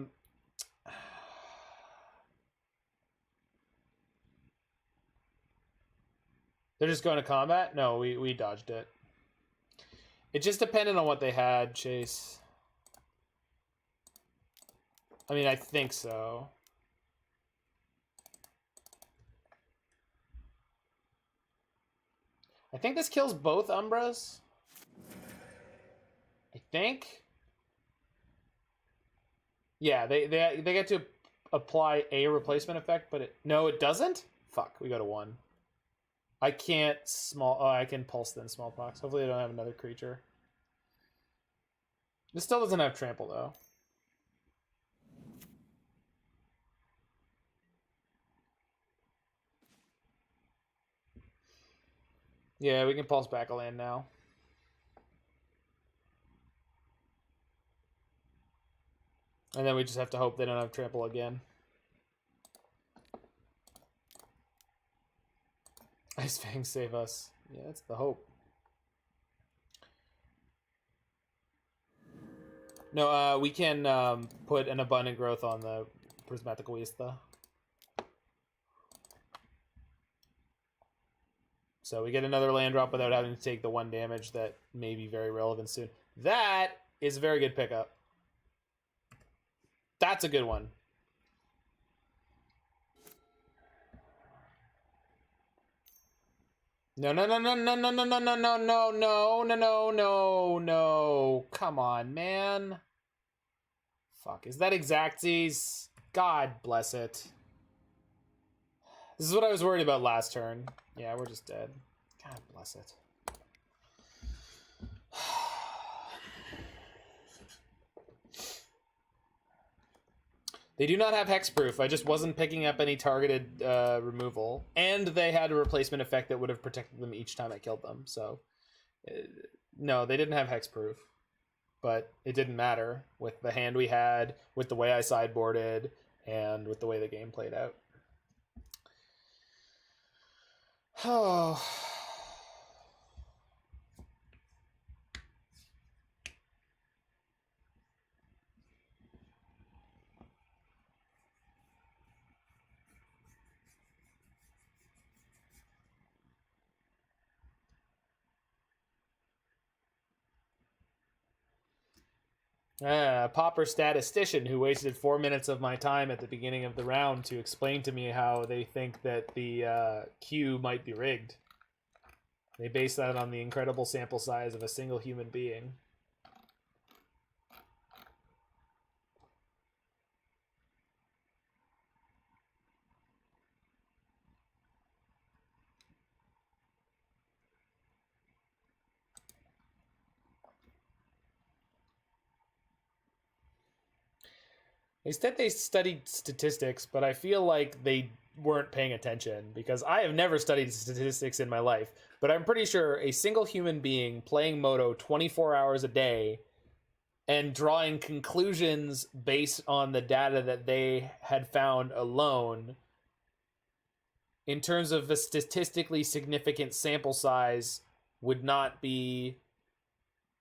just going to combat? No, we dodged it. It just depended on what they had, Chase. I mean, I think so. I think this kills both Umbras. I think. Yeah, they get to apply a replacement effect, but no, it doesn't? Fuck, we go to 1. I can't I can pulse then Smallpox. Hopefully I don't have another creature. This still doesn't have trample though. Yeah, we can pulse back a land now. And then we just have to hope they don't have trample again. Ice-Fang save us. Yeah, that's the hope. No, we can put an Abundant Growth on the Prismatic Vista. So we get another land drop without having to take the 1 damage that may be very relevant soon. That is a very good pickup. That's a good one. No, no, no, no, no, no, no, no, no, no, no, no, no, no, no, no. Come on, man. Fuck, is that Exactsies? God bless it. This is what I was worried about last turn. Yeah, we're just dead. God bless it. They do not have hexproof. I just wasn't picking up any targeted removal. And they had a replacement effect that would have protected them each time I killed them. So, no, they didn't have hexproof. But it didn't matter with the hand we had, with the way I sideboarded, and with the way the game played out. Oh. Pauper statistician who wasted 4 minutes of my time at the beginning of the round to explain to me how they think that the queue might be rigged. They base that on the incredible sample size of a single human being. They said they studied statistics, but I feel like they weren't paying attention because I have never studied statistics in my life. But I'm pretty sure a single human being playing Moto 24 hours a day and drawing conclusions based on the data that they had found alone, in terms of a statistically significant sample size, would not be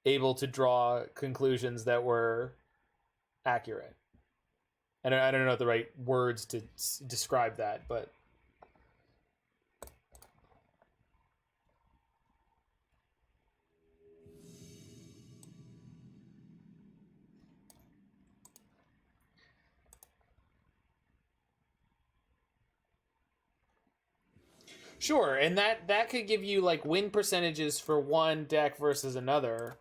able to draw conclusions that were accurate. And I don't know the right words to describe that, but sure. And that could give you like win percentages for one deck versus another.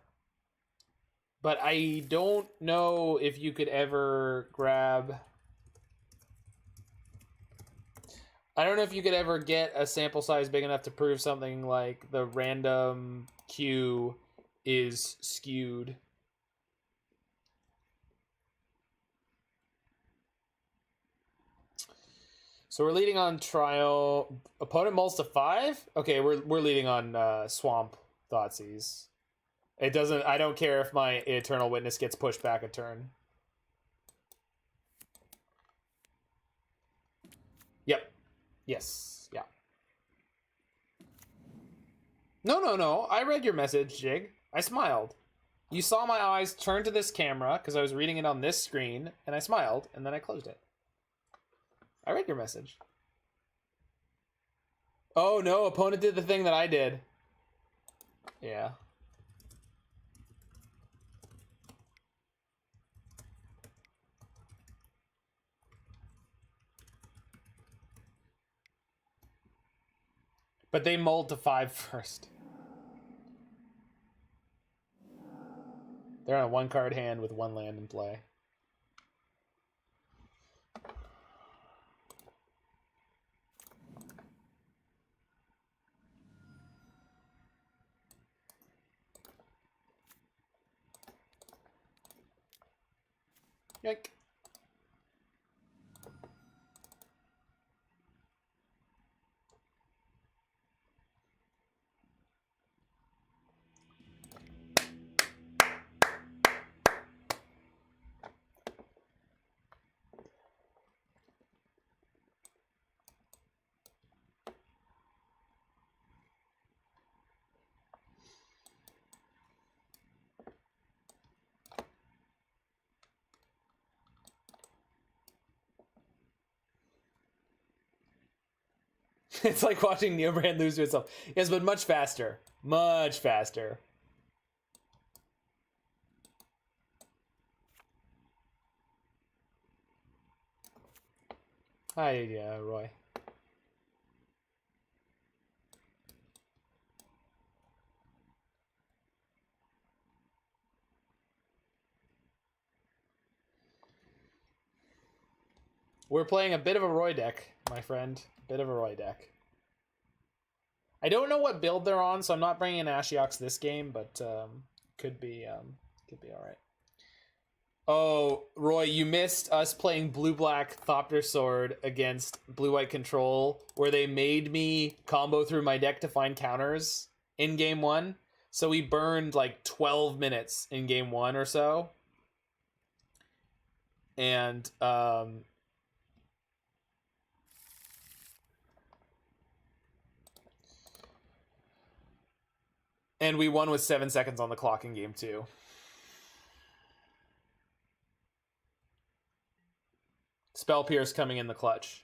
But I don't know if you could ever grab... I don't know if you could ever get a sample size big enough to prove something like the random queue is skewed. So we're leading on trial. Opponent mulls to 5? Okay, we're leading on Swamp Thoughtseize. It doesn't... I don't care if my Eternal Witness gets pushed back a turn. Yep. Yes. Yeah. No. I read your message, Jig. I smiled. You saw my eyes turn to this camera because I was reading it on this screen, and I smiled, and then I closed it. I read your message. Oh, no. Opponent did the thing that I did. Yeah. But they mulled to 5 first. They're on a 1-card hand with 1 land in play. Yoink. It's like watching Neobrand lose to itself. Yes, but much faster. Much faster. Hi, Roy. We're playing a bit of a Roy deck, my friend. Bit of a Roy deck. I don't know what build they're on, so I'm not bringing in Ashiok this game, but could be all right. Oh, Roy, you missed us playing blue-black Thopter Sword against blue-white Control, where they made me combo through my deck to find counters in game 1. So we burned like 12 minutes in game 1 or so. And we won with 7 seconds on the clock in game 2. Spell Pierce coming in the clutch.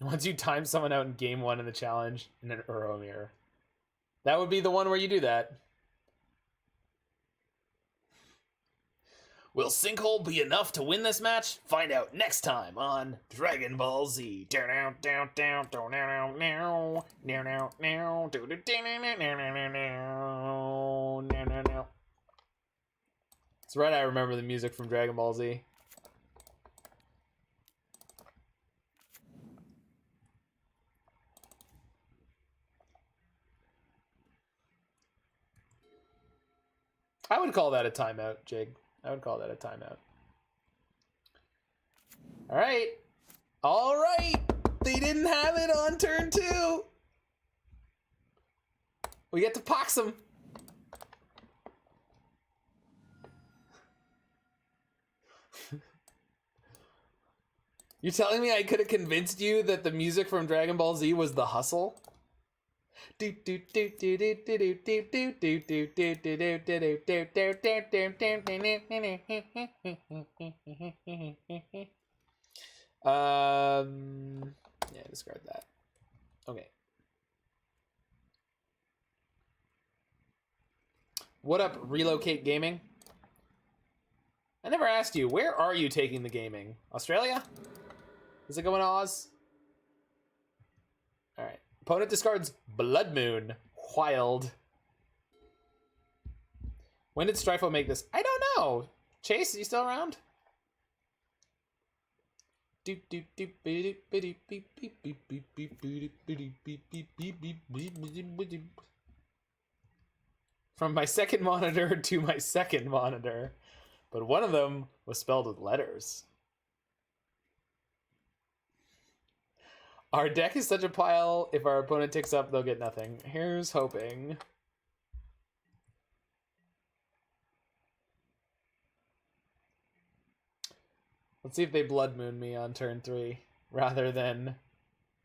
Once you time someone out in game 1 in the challenge in an Uro mirror. That would be the one where you do that. Will Sinkhole be enough to win this match? Find out next time on Dragon Ball Z. That's right, I remember the music from Dragon Ball Z. I would call that a timeout, Jig. I would call that a timeout. All right. All right. They didn't have it on turn 2. We get to pox them. You're telling me I could have convinced you that the music from Dragon Ball Z was The Hustle? Yeah, discard that. Okay. What up, Relocate Gaming? I never asked you, where are you taking the gaming? Australia? Is it going to Oz? Alright. Opponent discards Blood Moon. Wild. When did Stryfo make this? I don't know. Chase, are you still around? From my second monitor to my second monitor. But one of them was spelled with letters. Our deck is such a pile, if our opponent ticks up, they'll get nothing. Here's hoping. Let's see if they Blood Moon me on turn 3, rather than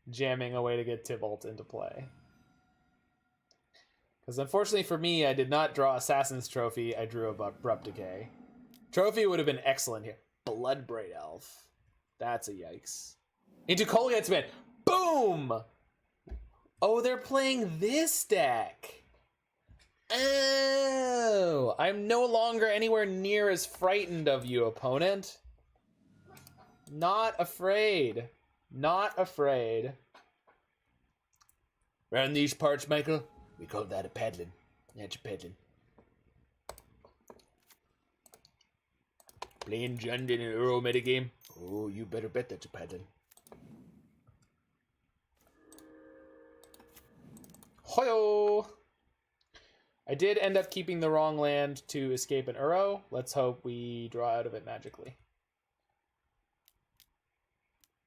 jamming a way to get Tybalt into play. Because unfortunately for me, I did not draw Assassin's Trophy, I drew Abrupt Decay. Trophy would have been excellent here. Bloodbraid Elf. That's a yikes. Into Kolaghan's Man. Boom! Oh, they're playing this deck. Oh, I'm no longer anywhere near as frightened of you, opponent. Not afraid. Not afraid. Round these parts, Michael, we call that a paddling. That's a paddling. Playing Jund in an Euro metagame? Oh, you better bet that's a paddling. Hoyo! I did end up keeping the wrong land to escape an Uro. Let's hope we draw out of it magically.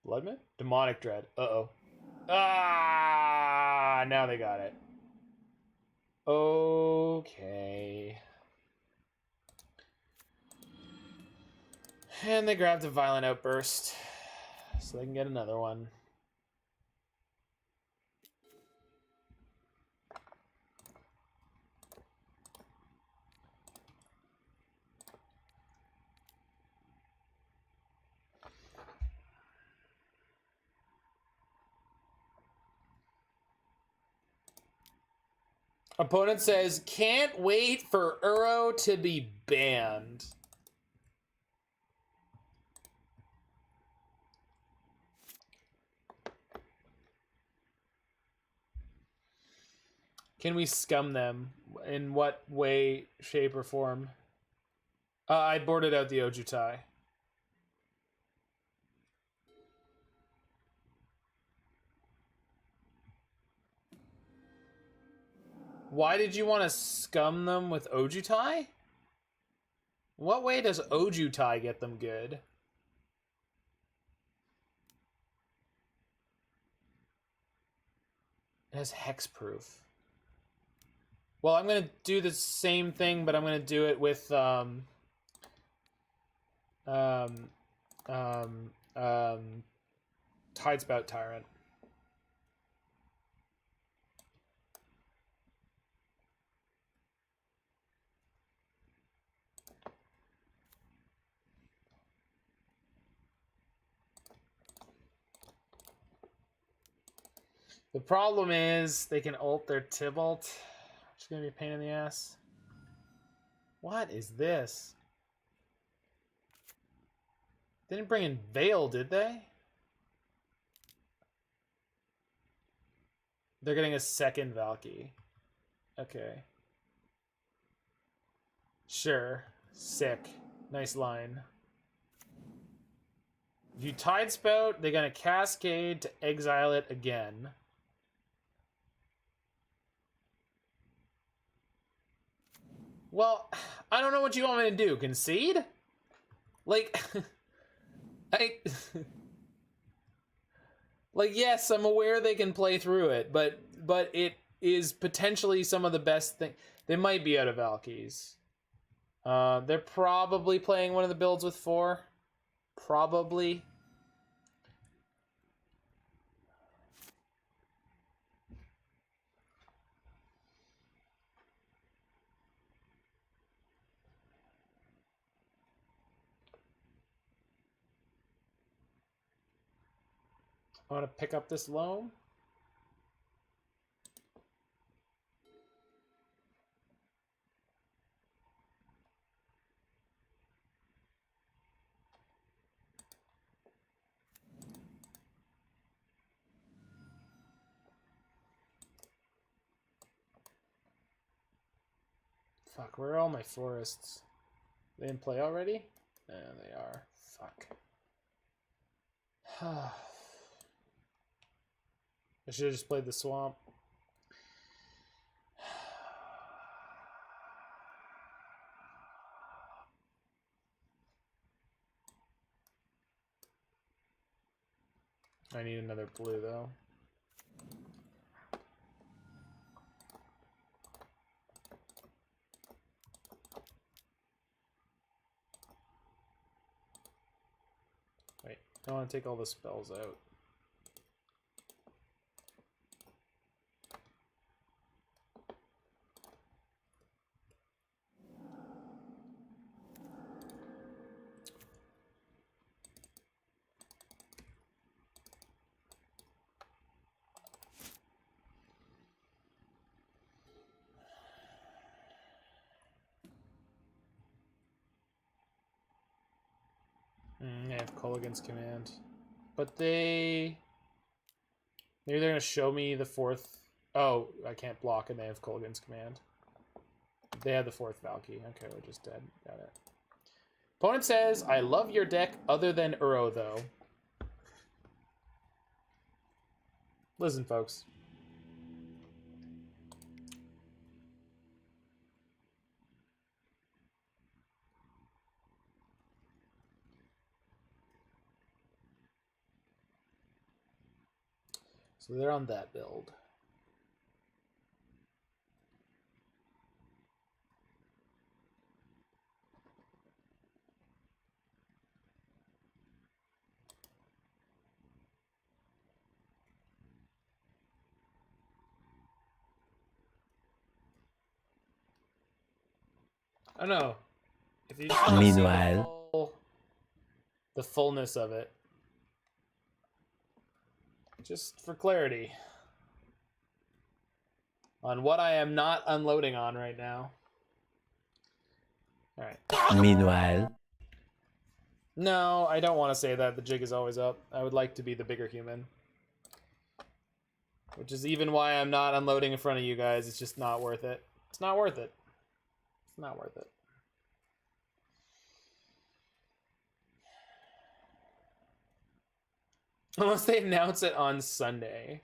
Bloodman? Demonic Dread. Uh-oh. Ah! Now they got it. Okay. And they grabbed a Violent Outburst, so they can get another one. Opponent says, can't wait for Uro to be banned. Can we scum them? In what way, shape, or form? I boarded out the Ojutai. Why did you want to scum them with Ojutai? What way does Ojutai get them good? It has hexproof. Well, I'm going to do the same thing, but I'm going to do it with Tidespout Tyrant. The problem is they can ult their Tybalt, which is going to be a pain in the ass. What is this? They didn't bring in Veil, did they? They're getting a second Valky. Okay. Sure. Sick. Nice line. If you Tidespout, they're going to Cascade to exile it again. Well, I don't know what you want me to do. Concede? Like, like, yes, I'm aware they can play through it, but it is potentially some of the best thing. They might be out of Valkyries. They're probably playing one of the builds with 4. Probably. I want to pick up this Loam. Fuck, where are all my forests? They in play already? Yeah, they are. Fuck. I should have just played the swamp. I need another blue, though. Wait, I want to take all the spells out. They have Kolaghan's Command. But they... Maybe they're going to show me the 4th... Oh, I can't block and they have Kolaghan's Command. They had the 4th Valky. Okay, we're just dead. Got it. Opponent says, I love your deck other than Uro, though. Listen, folks. So they're on that build. I don't know. If you just Meanwhile, the fullness of it. Just for clarity. On what I am not unloading on right now. Alright. meanwhile, No, I don't want to say that. The jig is always up. I would like to be the bigger human. Which is even why I'm not unloading in front of you guys. It's just not worth it. It's not worth it. It's not worth it. Unless they announce it on Sunday.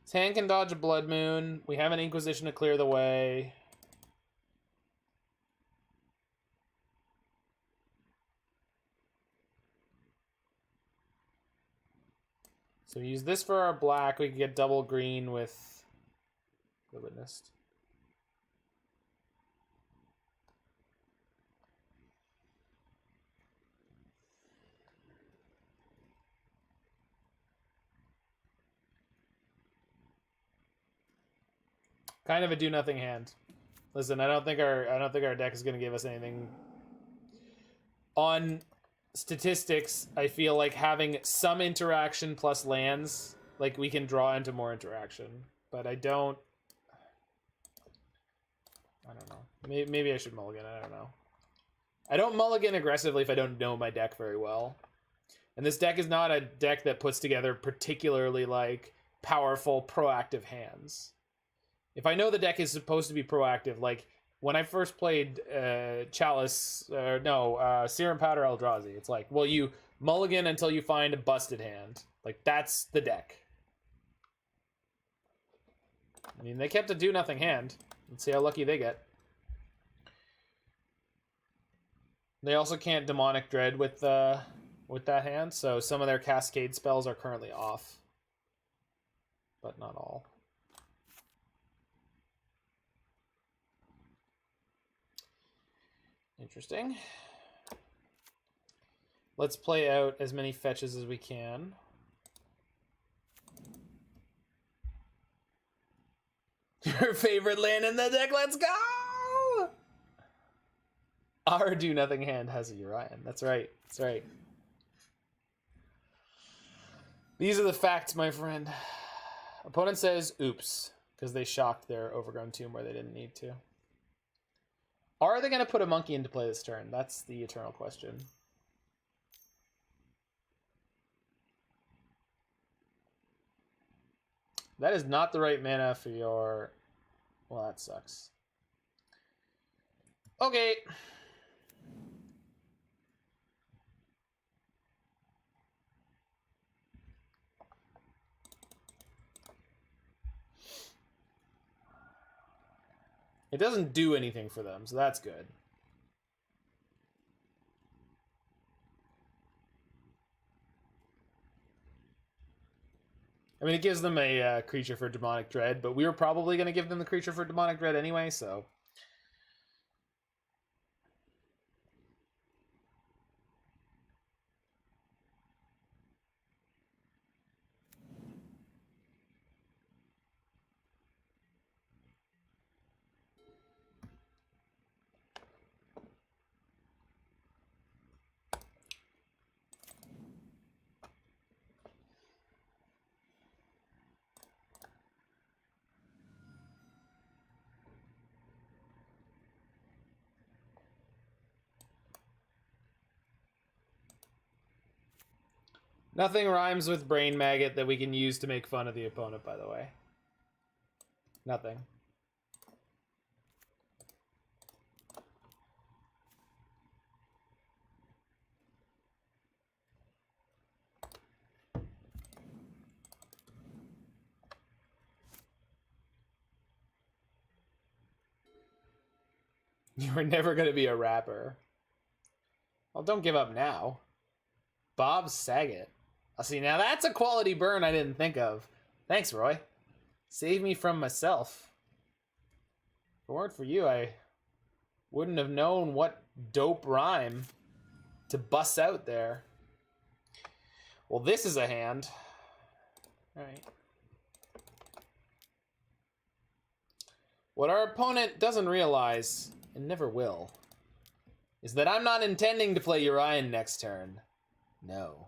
His hand can dodge a Blood Moon. We have an Inquisition to clear the way. So we use this for our black. We can get double green with the Witnessed. Kind of a do nothing hand. Listen, I don't think our deck is going to give us anything. On statistics, I feel like having some interaction plus lands, like we can draw into more interaction, but I don't know. Maybe I should mulligan. I don't know. I don't mulligan aggressively if I don't know my deck very well. And this deck is not a deck that puts together particularly like powerful proactive hands. If I know the deck is supposed to be proactive, like when I first played Chalice, Serum Powder Eldrazi, it's like, well, you mulligan until you find a busted hand. Like, that's the deck. I mean, they kept a do-nothing hand. Let's see how lucky they get. They also can't Demonic Dread with that hand, so some of their Cascade spells are currently off. But not all. Interesting. Let's play out as many fetches as we can. Your favorite land in the deck, let's go! Our do-nothing hand has a Urian. That's right. That's right. These are the facts, my friend. Opponent says, oops, because they shocked their Overgrown Tomb where they didn't need to. Are they going to put a monkey into play this turn? That's the eternal question. That is not the right mana for your... Well, that sucks. Okay. It doesn't do anything for them, so that's good. I mean, it gives them a creature for Demonic Dread, but we were probably going to give them the creature for Demonic Dread anyway, so... Nothing rhymes with Brain Maggot that we can use to make fun of the opponent, by the way. Nothing. You were never going to be a rapper. Well, don't give up now. Bob Saget. See, now that's a quality burn I didn't think of. Thanks, Roy. Save me from myself. If it weren't for you, I wouldn't have known what dope rhyme to bust out there. Well, this is a hand. All right. What our opponent doesn't realize, and never will, is that I'm not intending to play Urian next turn. No.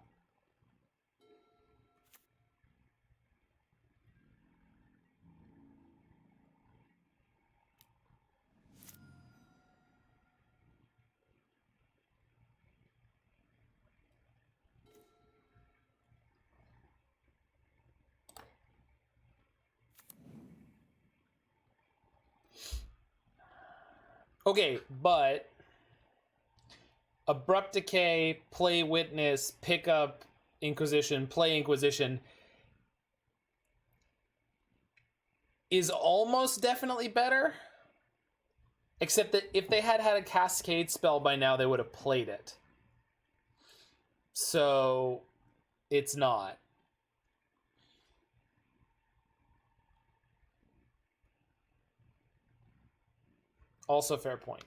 Okay, but Abrupt Decay, play Witness, pick up Inquisition, play Inquisition is almost definitely better. Except that if they had had a Cascade spell by now, they would have played it. So, it's not. Also fair point.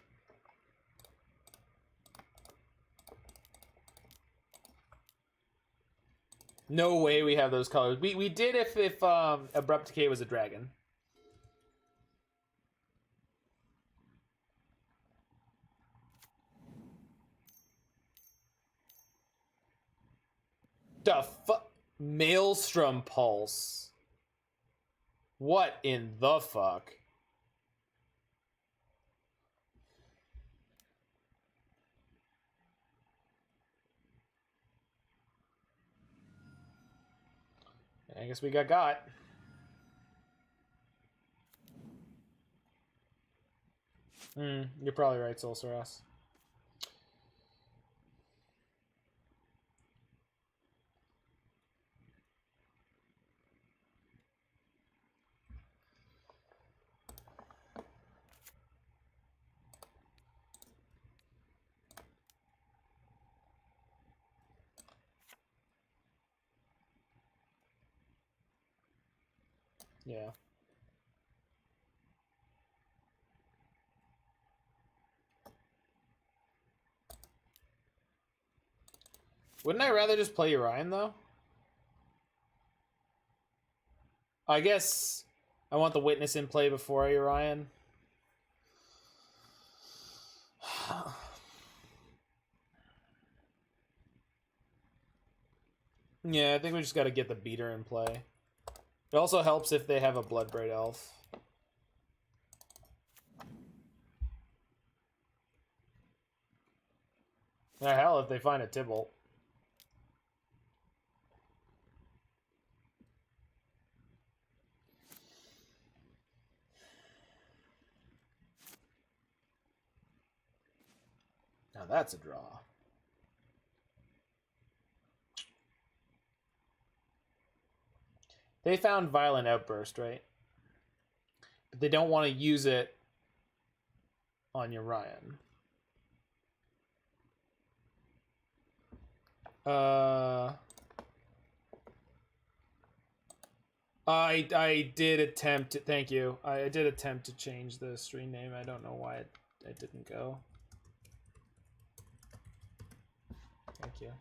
No way we have those colors. We did if Abrupt Decay was a dragon. The fuck? Maelstrom Pulse. What in the fuck? I guess we got. You're probably right, Solsaras. Yeah. Wouldn't I rather just play Orion, though? I guess I want the Witness in play before Orion. Yeah, I think we just got to get the beater in play. It also helps if they have a Bloodbraid Elf. Now, hell, if they find a Tybalt. Now that's a draw. They found Violent Outburst, right? But they don't want to use it on Orion. I did attempt to, thank you. I did attempt to change the stream name. I don't know why it didn't go. Thank you.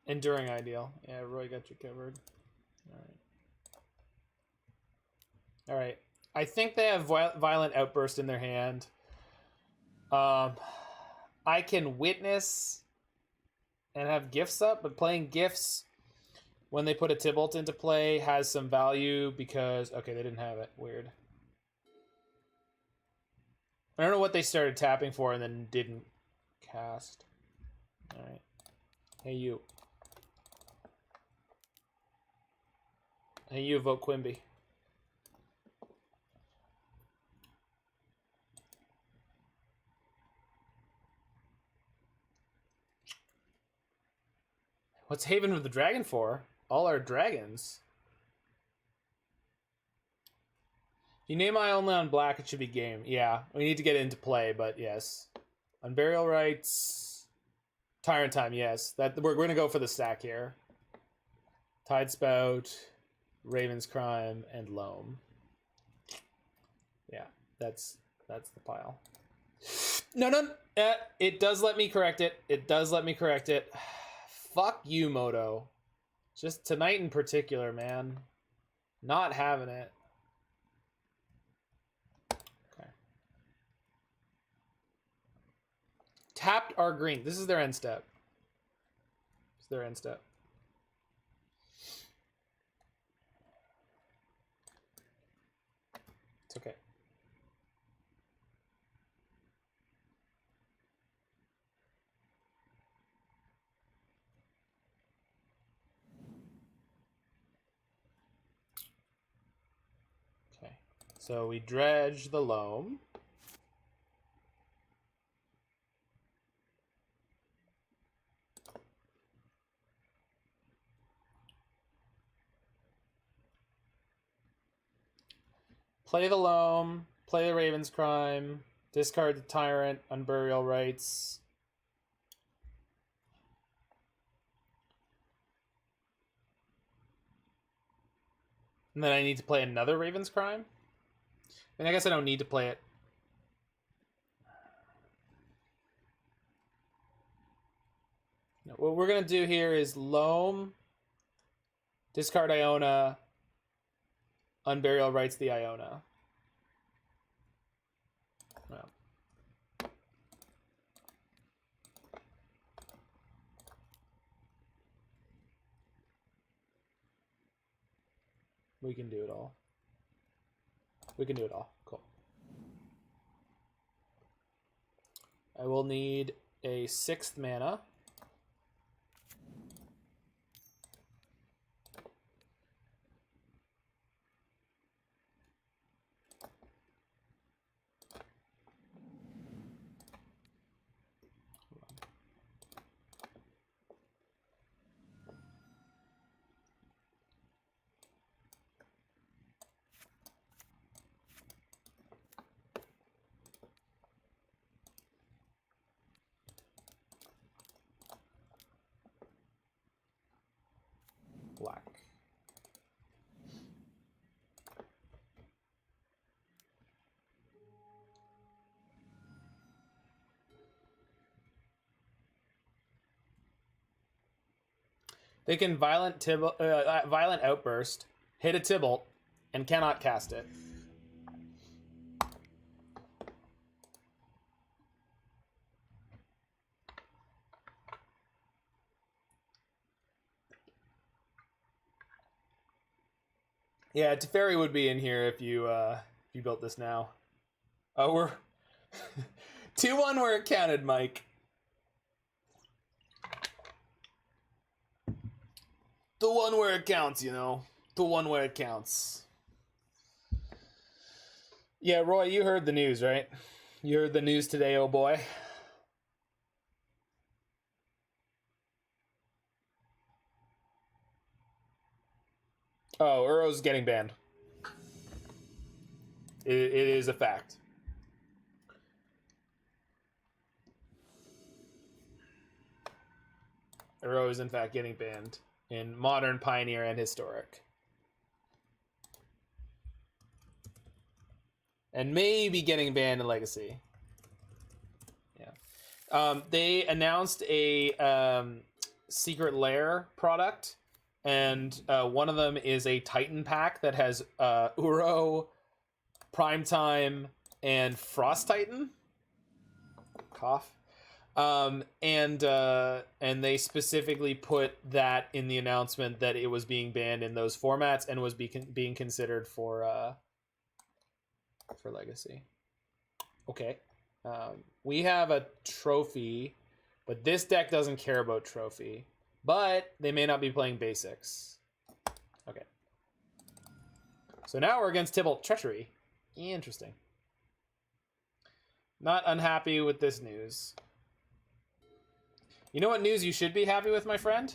Enduring Ideal. Yeah, Roy got you covered. All right. I think they have Violent Outburst in their hand. I can Witness and have Gifts up, but playing Gifts when they put a Tybalt into play has some value because... Okay, they didn't have it. Weird. I don't know what they started tapping for and then didn't cast. All right. Hey, you. Hey, you evoke Quimby. What's Haven of the Dragon for? All our dragons. If you name I only on black, it should be game. Yeah, we need to get into play, but yes. Unburial Rites. Tyrant time, yes. That we're gonna go for the stack here. Tidespout, Raven's Crime, and Loam. That's the pile. No. It does let me correct it. It does let me correct it. Fuck you, Moto. Just tonight in particular, man. Not having it. Okay. Tapped our green. This is their end step. It's their end step. It's okay. Okay. So we dredge the loam. Play the loam, play the Raven's Crime, discard the Tyrant, Unburial Rites. And then I need to play another Raven's Crime? And I guess I don't need to play it. No, what we're going to do here is Loam, discard Iona, Unburial Rites the Iona. Well. We can do it all. We can do it all. Cool. I will need a 6th mana. Black. They can violent outburst, hit a Tibalt, and cannot cast it. Yeah, Teferi would be in here if you built this now. Oh, we're 2-1 where it counted, Mike. The one where it counts, you know. The one where it counts. Yeah, Roy, you heard the news, right? You heard the news today, oh boy. Oh, Uro's getting banned. It is a fact. Uro is in fact getting banned in Modern, Pioneer, and Historic. And maybe getting banned in Legacy. Yeah. They announced a Secret Lair product. And one of them is a Titan pack that has Uro, Primetime, and Frost Titan. Cough. And they specifically put that in the announcement that it was being banned in those formats and was being considered for Legacy. Okay. We have a trophy, but this deck doesn't care about trophy. But they may not be playing basics. Okay. So now we're against Tibalt Treachery. Interesting. Not unhappy with this news. You know what news you should be happy with, my friend?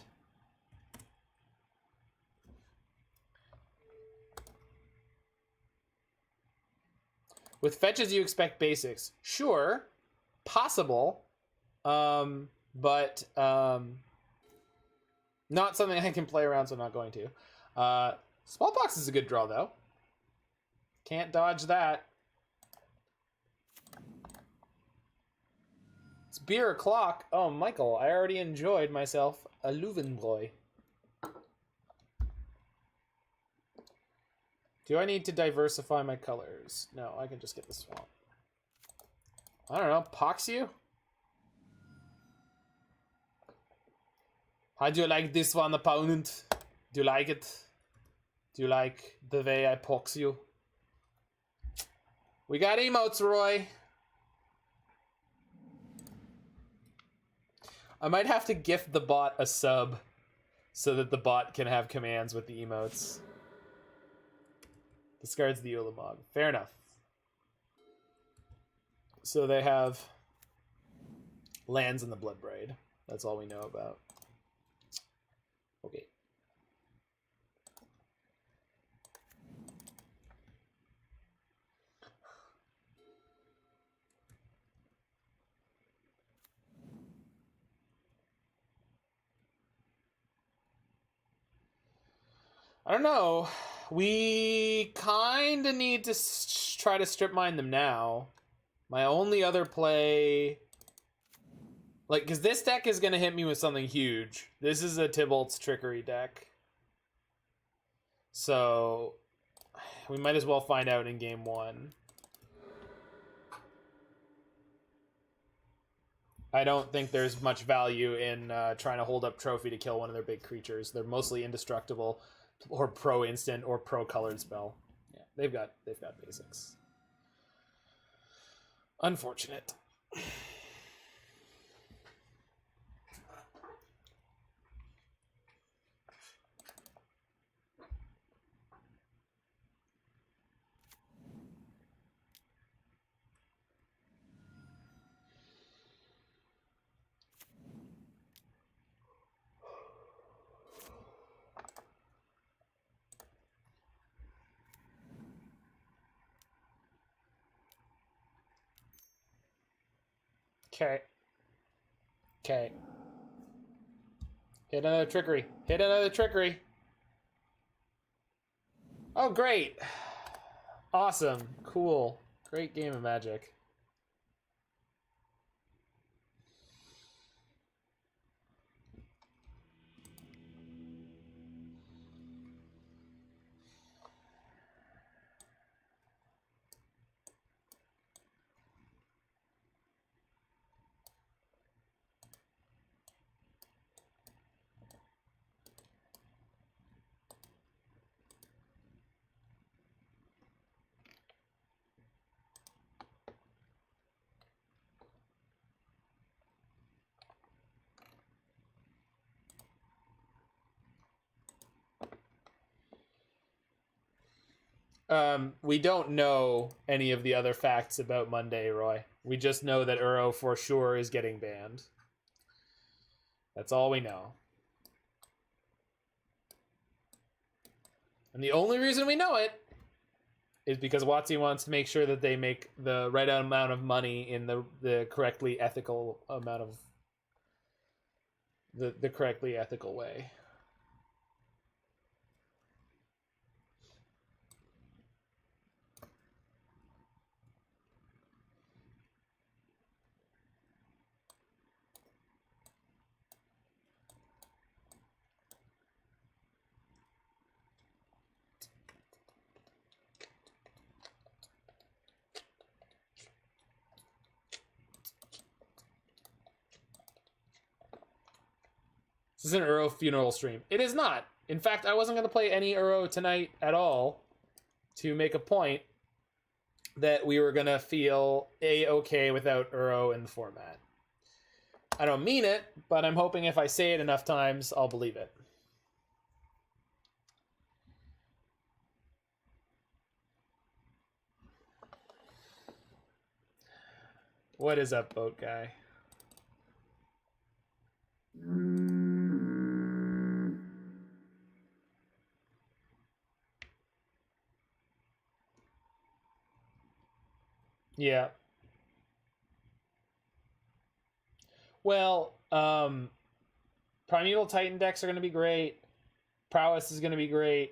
With fetches, you expect basics. Sure. Possible. But not something I can play around, so I'm not going to. Smallpox is a good draw, though. Can't dodge that. beer o'clock. Oh, Michael, I already enjoyed myself a Löwenbräu. Do I need to diversify my colors? No, I can just get the swamp. I don't know. Pox you? How do you like this one, opponent? Do you like it? Do you like the way I pox you? We got emotes, Roy. I might have to gift the bot a sub so that the bot can have commands with the emotes. Discards the Ulamog. Fair enough. So they have lands in the Bloodbraid. That's all we know about. Okay. I don't know. We kind of need to try to strip mine them now. My only other play... Like, because this deck is going to hit me with something huge. This is a Tybalt's Trickery deck. So, we might as well find out in game one. I don't think there's much value in trying to hold up Trophy to kill one of their big creatures. They're mostly indestructible, or pro-instant, or pro-colored spell. Yeah, they've got basics. Unfortunate. Okay. Okay. Hit another trickery. Hit another trickery. Oh, great. Awesome. Cool. Great game of Magic. We don't know any of the other facts about Monday, Roy. We just know that Uro for sure is getting banned. That's all we know. And the only reason we know it is because WotC wants to make sure that they make the right amount of money in the correctly ethical amount of... the correctly ethical way. This is an Uro funeral stream. It is not. In fact, I wasn't going to play any Uro tonight at all to make a point that we were going to feel A-okay without Uro in the format. I don't mean it, but I'm hoping if I say it enough times, I'll believe it. What is up, boat guy? Yeah. Well, Primeval Titan decks are going to be great. Prowess is going to be great.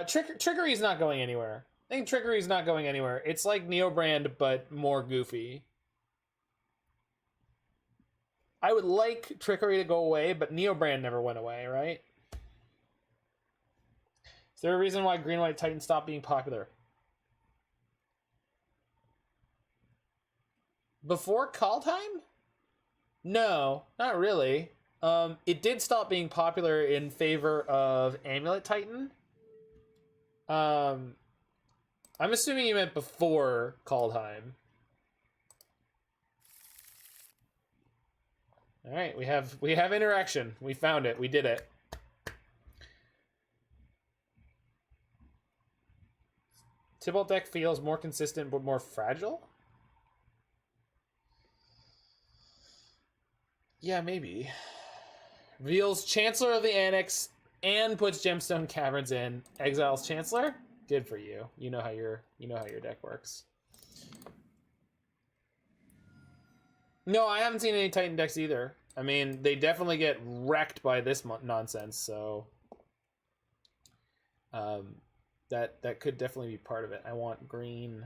Trickery is not going anywhere. I think Trickery is not going anywhere. It's like Neobrand, but more goofy. I would like Trickery to go away, but Neobrand never went away, right? Is there a reason why Green-White Titan stopped being popular? Before Call Time? No, not really. It did stop being popular in favor of Amulet Titan. I'm assuming you meant before Call Time. All right, we have interaction. We found it. We did it. Tibalt deck feels more consistent but more fragile? Yeah, maybe. Reveals Chancellor of the Annex and puts Gemstone Caverns in. Exiles Chancellor? Good for you. You know how your deck works. No, I haven't seen any Titan decks either. I mean, they definitely get wrecked by this nonsense, so that could definitely be part of it. I want green,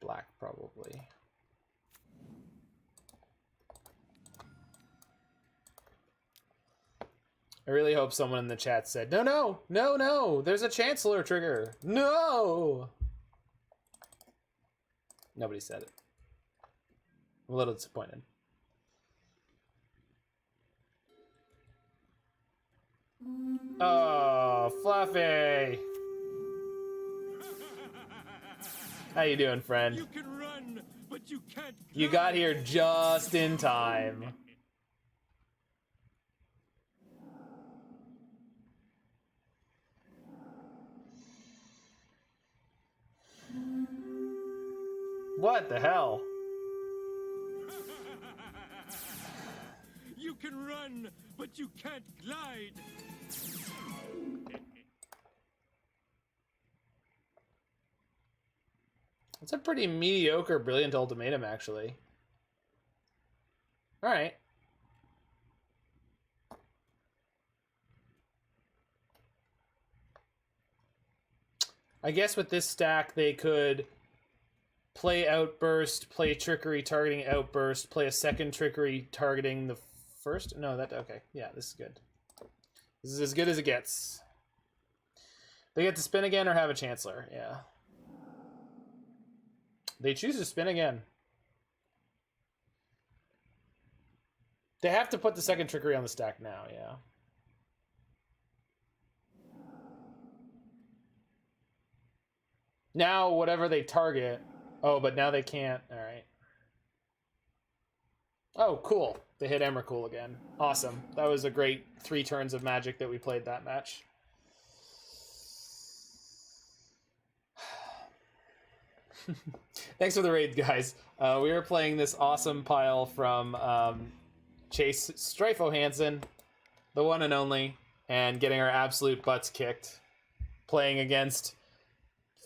black probably. I really hope someone in the chat said, no, there's a Chancellor trigger. No! Nobody said it. I'm a little disappointed. Oh, Fluffy! How you doing, friend? You can run, but you can't. You got here just in time. What the hell? You can run, but you can't glide. It's a pretty mediocre Brilliant Ultimatum, actually. Alright. I guess with this stack, they could play Outburst, play Trickery targeting Outburst, play a second Trickery targeting the first? No, that... Okay, yeah, this is good. This is as good as it gets. They get to spin again or have a Chancellor, yeah. They choose to spin again. They have to put the second Trickery on the stack now, yeah. Now, whatever they target... Oh, but now they can't. Alright. Oh, cool. They hit Emrakul again. Awesome. That was a great 3 turns of Magic that we played that match. Thanks for the raid, guys. We were playing this awesome pile from Chase Stryfo Hansen, the one and only, and getting our absolute butts kicked. Playing against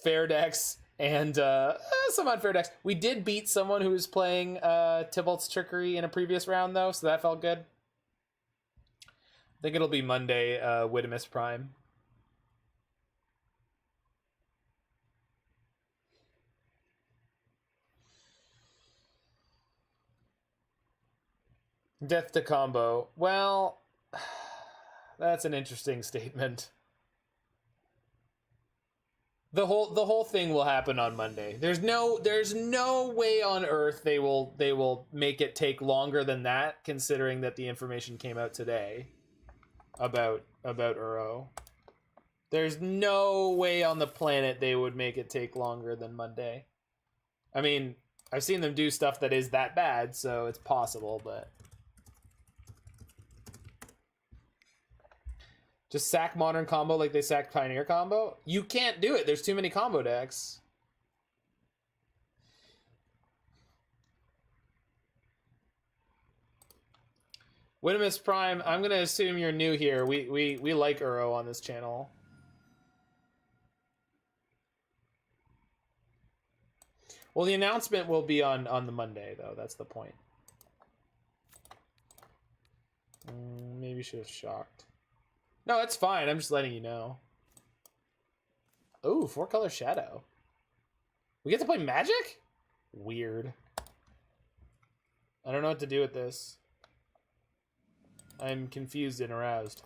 fair decks and some unfair decks. We did beat someone who was playing Tybalt's Trickery in a previous round, though, so that felt good. I think it'll be Monday, Widomus Prime. Death to combo. Well, that's an interesting statement. The whole thing will happen on Monday. There's no way on earth they will make it take longer than that, considering that the information came out today about Uro. There's no way on the planet they would make it take longer than Monday. I mean, I've seen them do stuff that is that bad, so it's possible, but just sack Modern combo like they sacked Pioneer combo? You can't do it. There's too many combo decks. Widomus Prime, I'm going to assume you're new here. We like Uro on this channel. Well, the announcement will be on the Monday, though. That's the point. Maybe she was shocked. No, it's fine. I'm just letting you know. Oh, 4-color Shadow. We get to play Magic? Weird. I don't know what to do with this. I'm confused and aroused.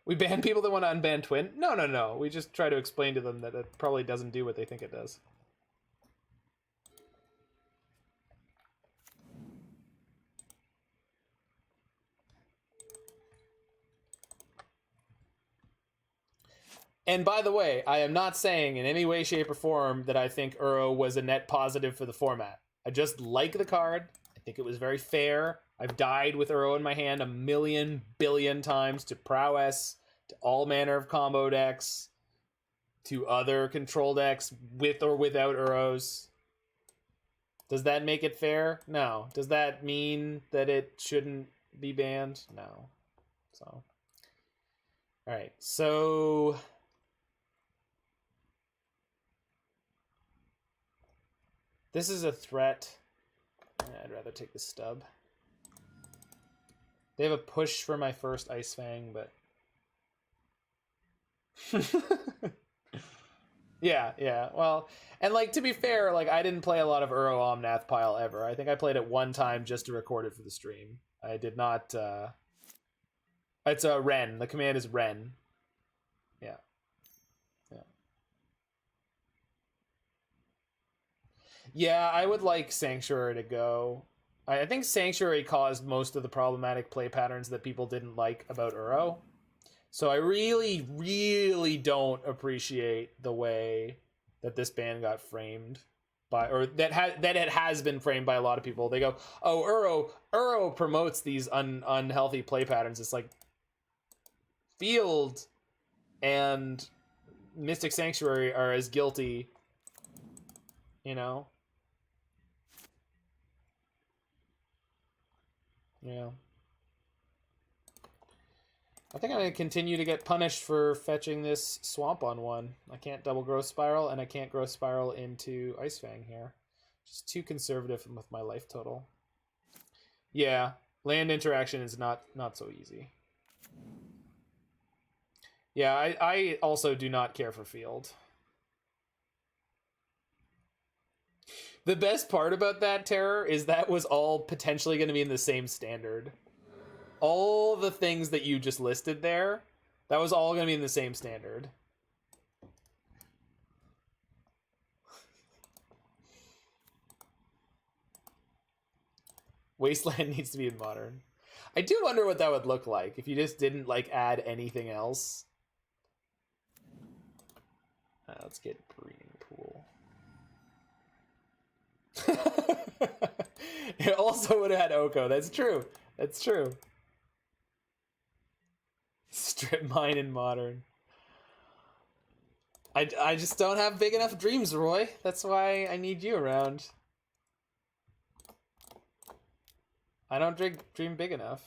We ban people that want to unban Twin? No, no, no. We just try to explain to them that it probably doesn't do what they think it does. And by the way, I am not saying in any way, shape, or form that I think Uro was a net positive for the format. I just like the card. I think it was very fair. I've died with Uro in my hand 1,000,000,000 billion times to prowess, to all manner of combo decks, to other control decks with or without Uros. Does that make it fair? No. Does that mean that it shouldn't be banned? No. So, all right. So this is a threat. I'd rather take the stub. They have a push for my first Ice-Fang, but... yeah. Well, and like, to be fair, like, I didn't play a lot of Uro Omnath Pile ever. I think I played it one time just to record it for the stream. I did not, It's a Ren. The command is Ren. Yeah. Yeah, I would like Sanctuary to go. I think Sanctuary caused most of the problematic play patterns that people didn't like about Uro. So I really, really don't appreciate the way that this ban got framed by, or that it has been framed by a lot of people. They go, "Oh, Uro promotes these unhealthy play patterns." It's like Field and Mystic Sanctuary are as guilty, you know. Yeah. I think I'm going to continue to get punished for fetching this swamp on one. I can't double growth spiral, and I can't growth spiral into Ice-Fang here. Just too conservative with my life total. Yeah, land interaction is not so easy. Yeah, I also do not care for field. The best part about that, Terror, is that was all potentially going to be in the same standard. All the things that you just listed there, that was all going to be in the same standard. Wasteland needs to be in Modern. I do wonder what that would look like if you just didn't, like, add anything else. Let's get Breeding Pool. It also would have had Oko. That's true. That's true. Strip mine in Modern. I just don't have big enough dreams, Roy. That's why I need you around. I don't dream big enough.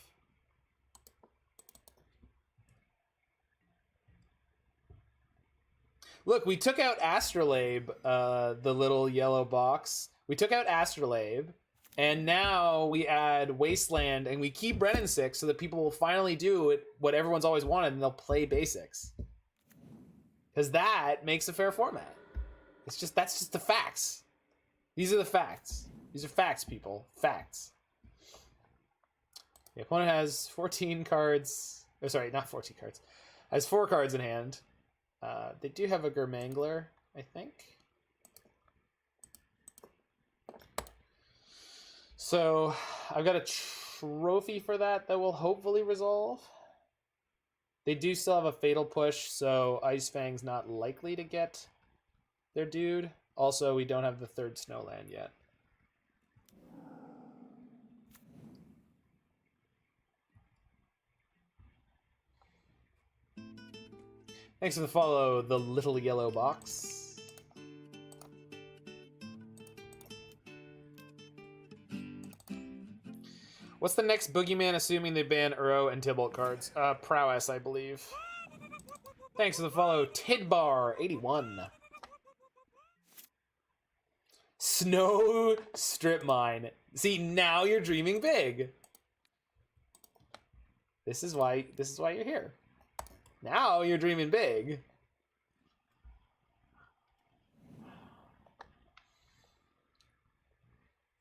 Look, we took out Astrolabe, the little yellow box. We took out Astrolabe, and now we add Wasteland, and we keep Brennan 6 so that people will finally do what everyone's always wanted, and they'll play basics. Because that makes a fair format. That's just the facts. These are the facts. These are facts, people. Facts. The opponent has 14 cards. Oh, sorry, not 14 cards. Has 4 cards in hand. They do have a Germangler, I think. So I've got a trophy for that will hopefully resolve. They do still have a Fatal Push, so Ice-Fang's not likely to get their dude. Also, we don't have the 3rd Snowland yet. Thanks for the follow, the little yellow box. What's the next Boogeyman, assuming they ban Uro and Tybalt cards? Prowess, I believe. Thanks for the follow, Tidbar81. Snow Strip Mine. See, now you're dreaming big. This is why you're here. Now you're dreaming big.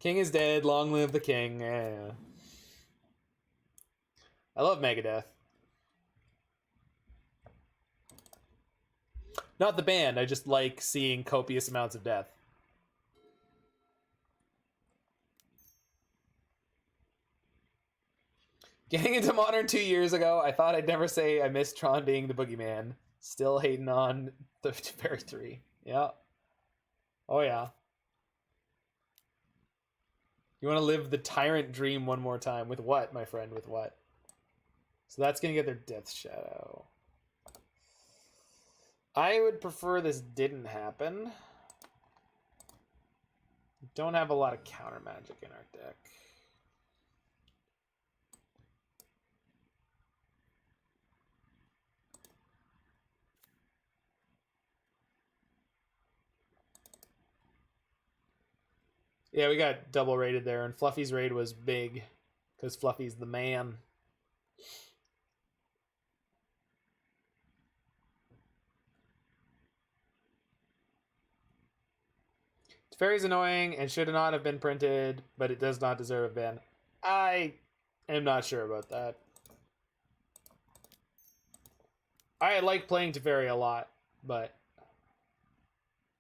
King is dead. Long live the king. Yeah. I love Megadeth. Not the band. I just like seeing copious amounts of death. Getting into Modern 2 years ago, I thought I'd never say I miss Tron being the boogeyman. Still hating on the Fairy 3. Yeah. Oh, yeah. You want to live the Tyrant dream one more time. With what, my friend? With what? So that's going to get their Death Shadow. I would prefer this didn't happen. We don't have a lot of counter magic in our deck. Yeah, we got double raided there, and Fluffy's raid was big, because Fluffy's the man. Teferi's annoying and should not have been printed, but it does not deserve a ban. I am not sure about that. I like playing Teferi a lot, but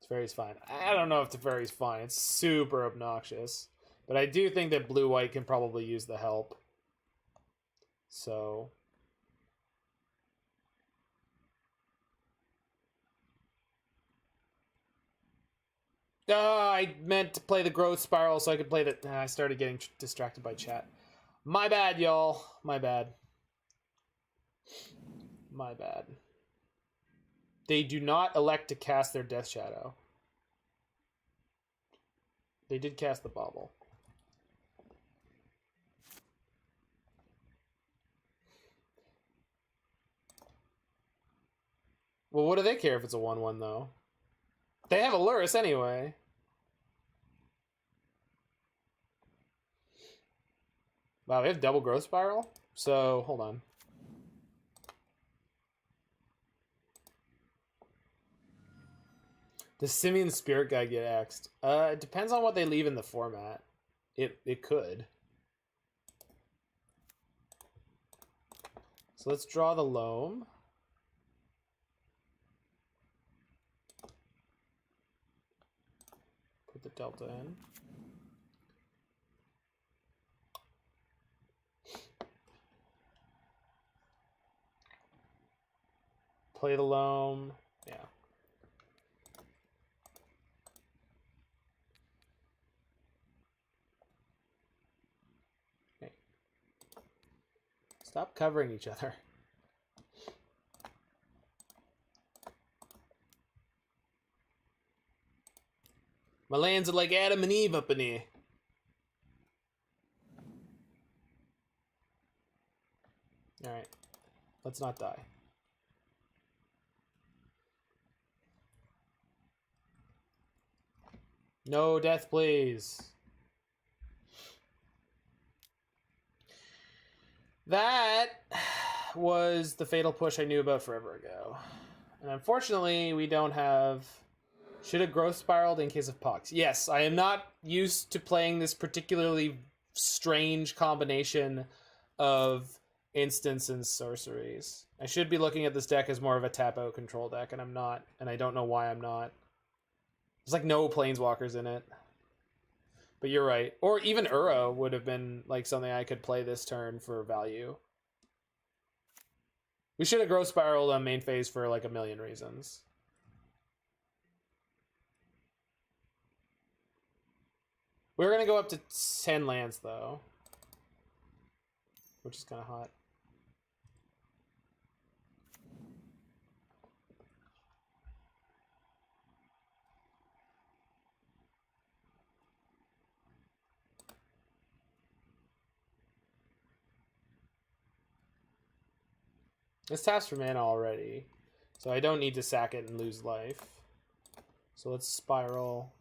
Teferi's fine. I don't know if Teferi's fine. It's super obnoxious. But I do think that blue-white can probably use the help. So... I meant to play the growth spiral so I could play the... I started getting distracted by chat. My bad, y'all. My bad. My bad. They do not elect to cast their Death Shadow. They did cast the Bauble. Well, what do they care if it's a 1/1, though? They have a Lurrus anyway. Wow, we have double growth spiral? So, hold on. Does Simeon Spirit Guide get axed? It depends on what they leave in the format. It could. So let's draw the Loam. Put the Delta in. Play the Loam. Yeah. Okay. Stop covering each other. My lands are like Adam and Eve up in here. Alright. Let's not die. No death, please. That was the fatal push I knew about forever ago. And unfortunately, we don't have... Should have growth spiraled in case of Pox. Yes, I am not used to playing this particularly strange combination of instants and sorceries. I should be looking at this deck as more of a tap-out control deck, and I'm not. And I don't know why I'm not. There's like no planeswalkers in it. But you're right. Or even Uro would have been like something I could play this turn for value. We should have growth spiraled on main phase for like a million reasons. We're going to go up to 10 lands, though. Which is kind of hot. This taps for mana already, so I don't need to sack it and lose life. So let's spiral.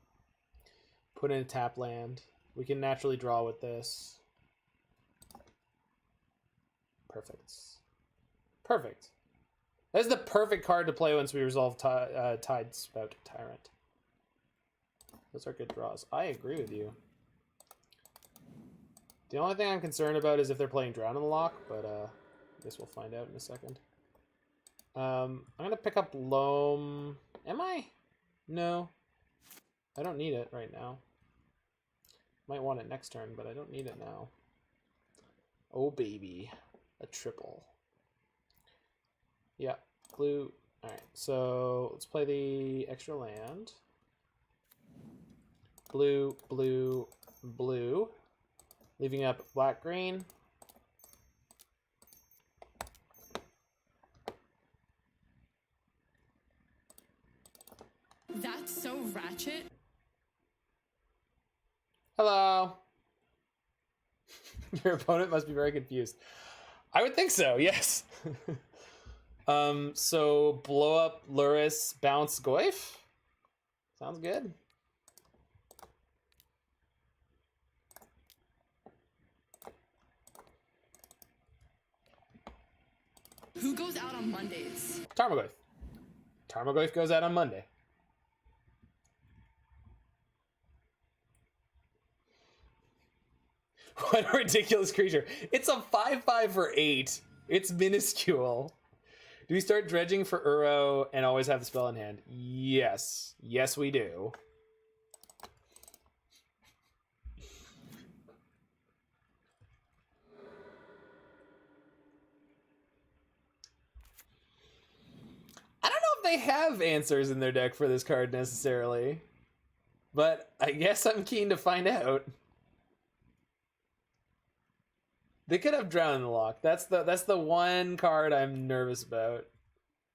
Put in a tap land. We can naturally draw with this. Perfect. Perfect. That's the perfect card to play once we resolve Tidespout Tyrant. Those are good draws. I agree with you. The only thing I'm concerned about is if they're playing Drown in the Loch, but I guess we'll find out in a second. I'm gonna pick up Loam. Am I? No. I don't need it right now. Might want it next turn, but I don't need it now. Oh baby. A triple. Yeah. Blue. Alright, so let's play the extra land. Blue, blue, blue. Leaving up black, green. That's so ratchet. Hello. Your opponent must be very confused. I would think so, yes. So blow up Luris, bounce Goyf. Sounds good. Who goes out on Mondays? Tarmogoyf. Tarmogoyf goes out on Monday. What a ridiculous creature. It's a 5/5 for 8. It's minuscule. Do we start dredging for Uro and always have the spell in hand? Yes. Yes, we do. I don't know if they have answers in their deck for this card necessarily, but I guess I'm keen to find out. They could have Drown in the Loch. That's the one card I'm nervous about.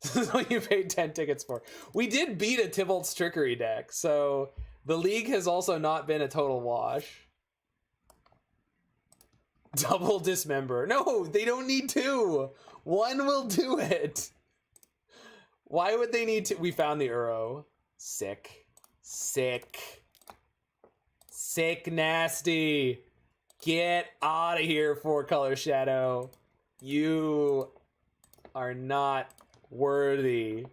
This is what you paid 10 tickets for. We did beat a Tybalt's Trickery deck, so the league has also not been a total wash. Double Dismember. No, they don't need 2. 1 will do it. Why would they need to? We found the Uro. Sick. Sick. Sick nasty. Get out of here, 4-color Shadow. You are not worthy.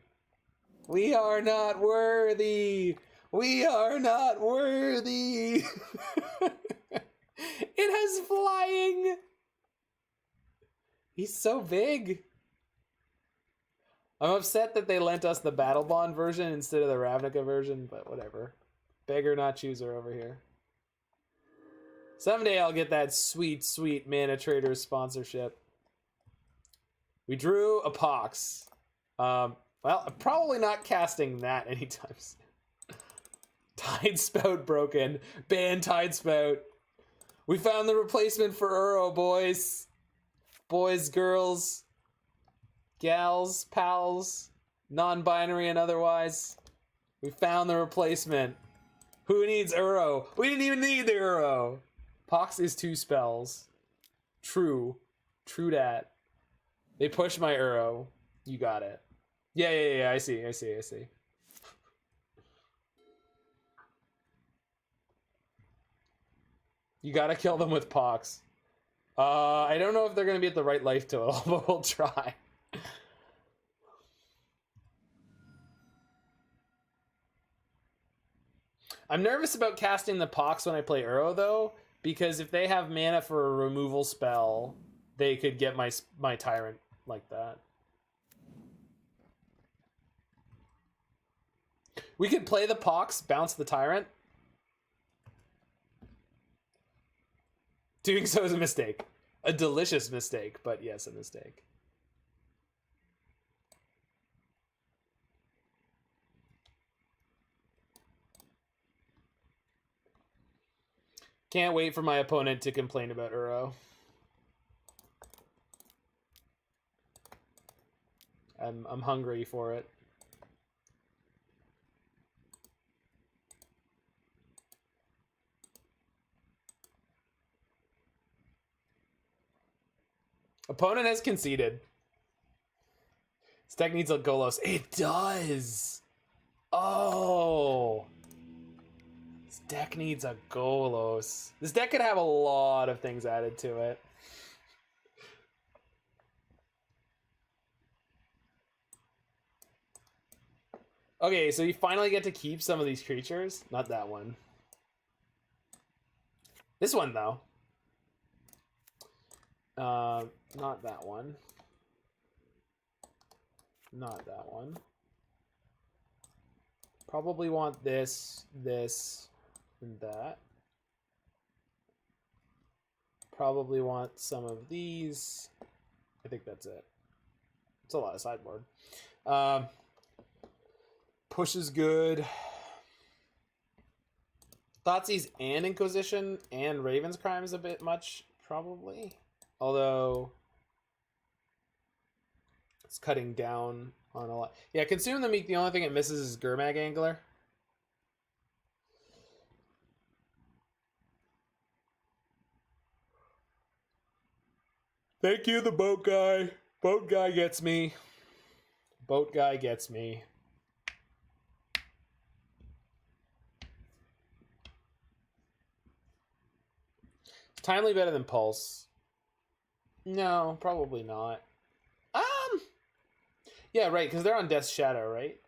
We are not worthy. We are not worthy. It has flying. He's so big. I'm upset that they lent us the Battle Bond version instead of the Ravnica version, but whatever. Beggar not chooser over here. Someday I'll get that sweet, sweet Mana Traders sponsorship. We drew a Pox. Well, I'm probably not casting that anytime soon. Tidespout broken. Ban Tidespout. We found the replacement for Uro, boys. Boys, girls, gals, pals, non-binary and otherwise. We found the replacement. Who needs Uro? We didn't even need the Uro. Pox is 2 spells. True. True dat. They pushed my Uro. You got it. Yeah, I see. You gotta kill them with Pox. I don't know if they're gonna be at the right life total, but we'll try. I'm nervous about casting the Pox when I play Uro, though, because if they have mana for a removal spell, they could get my Tyrant like that. We could play the Pox, bounce the Tyrant. Doing so is a mistake. A delicious mistake, but yes, a mistake. Can't wait for my opponent to complain about Uro. I'm hungry for it. Opponent has conceded. This deck needs a Golos. It does! Oh! This deck needs a Golos. This deck could have a lot of things added to it. Okay, so you finally get to keep some of these creatures. Not that one. This one, though. Not that one. Not that one. Probably want this, this, and that. Probably want some of these. I think that's it. It's a lot of sideboard. Push is good. Thoughtseize and Inquisition and Raven's Crime is a bit much, probably. Although it's cutting down on a lot. Yeah, Consume the Meek, the only thing it misses is Gurmag Angler. Thank you, the boat guy. Boat guy gets me. Boat guy gets me. Is Timely better than Pulse? No, probably not. Yeah, right, because they're on Death's Shadow, right?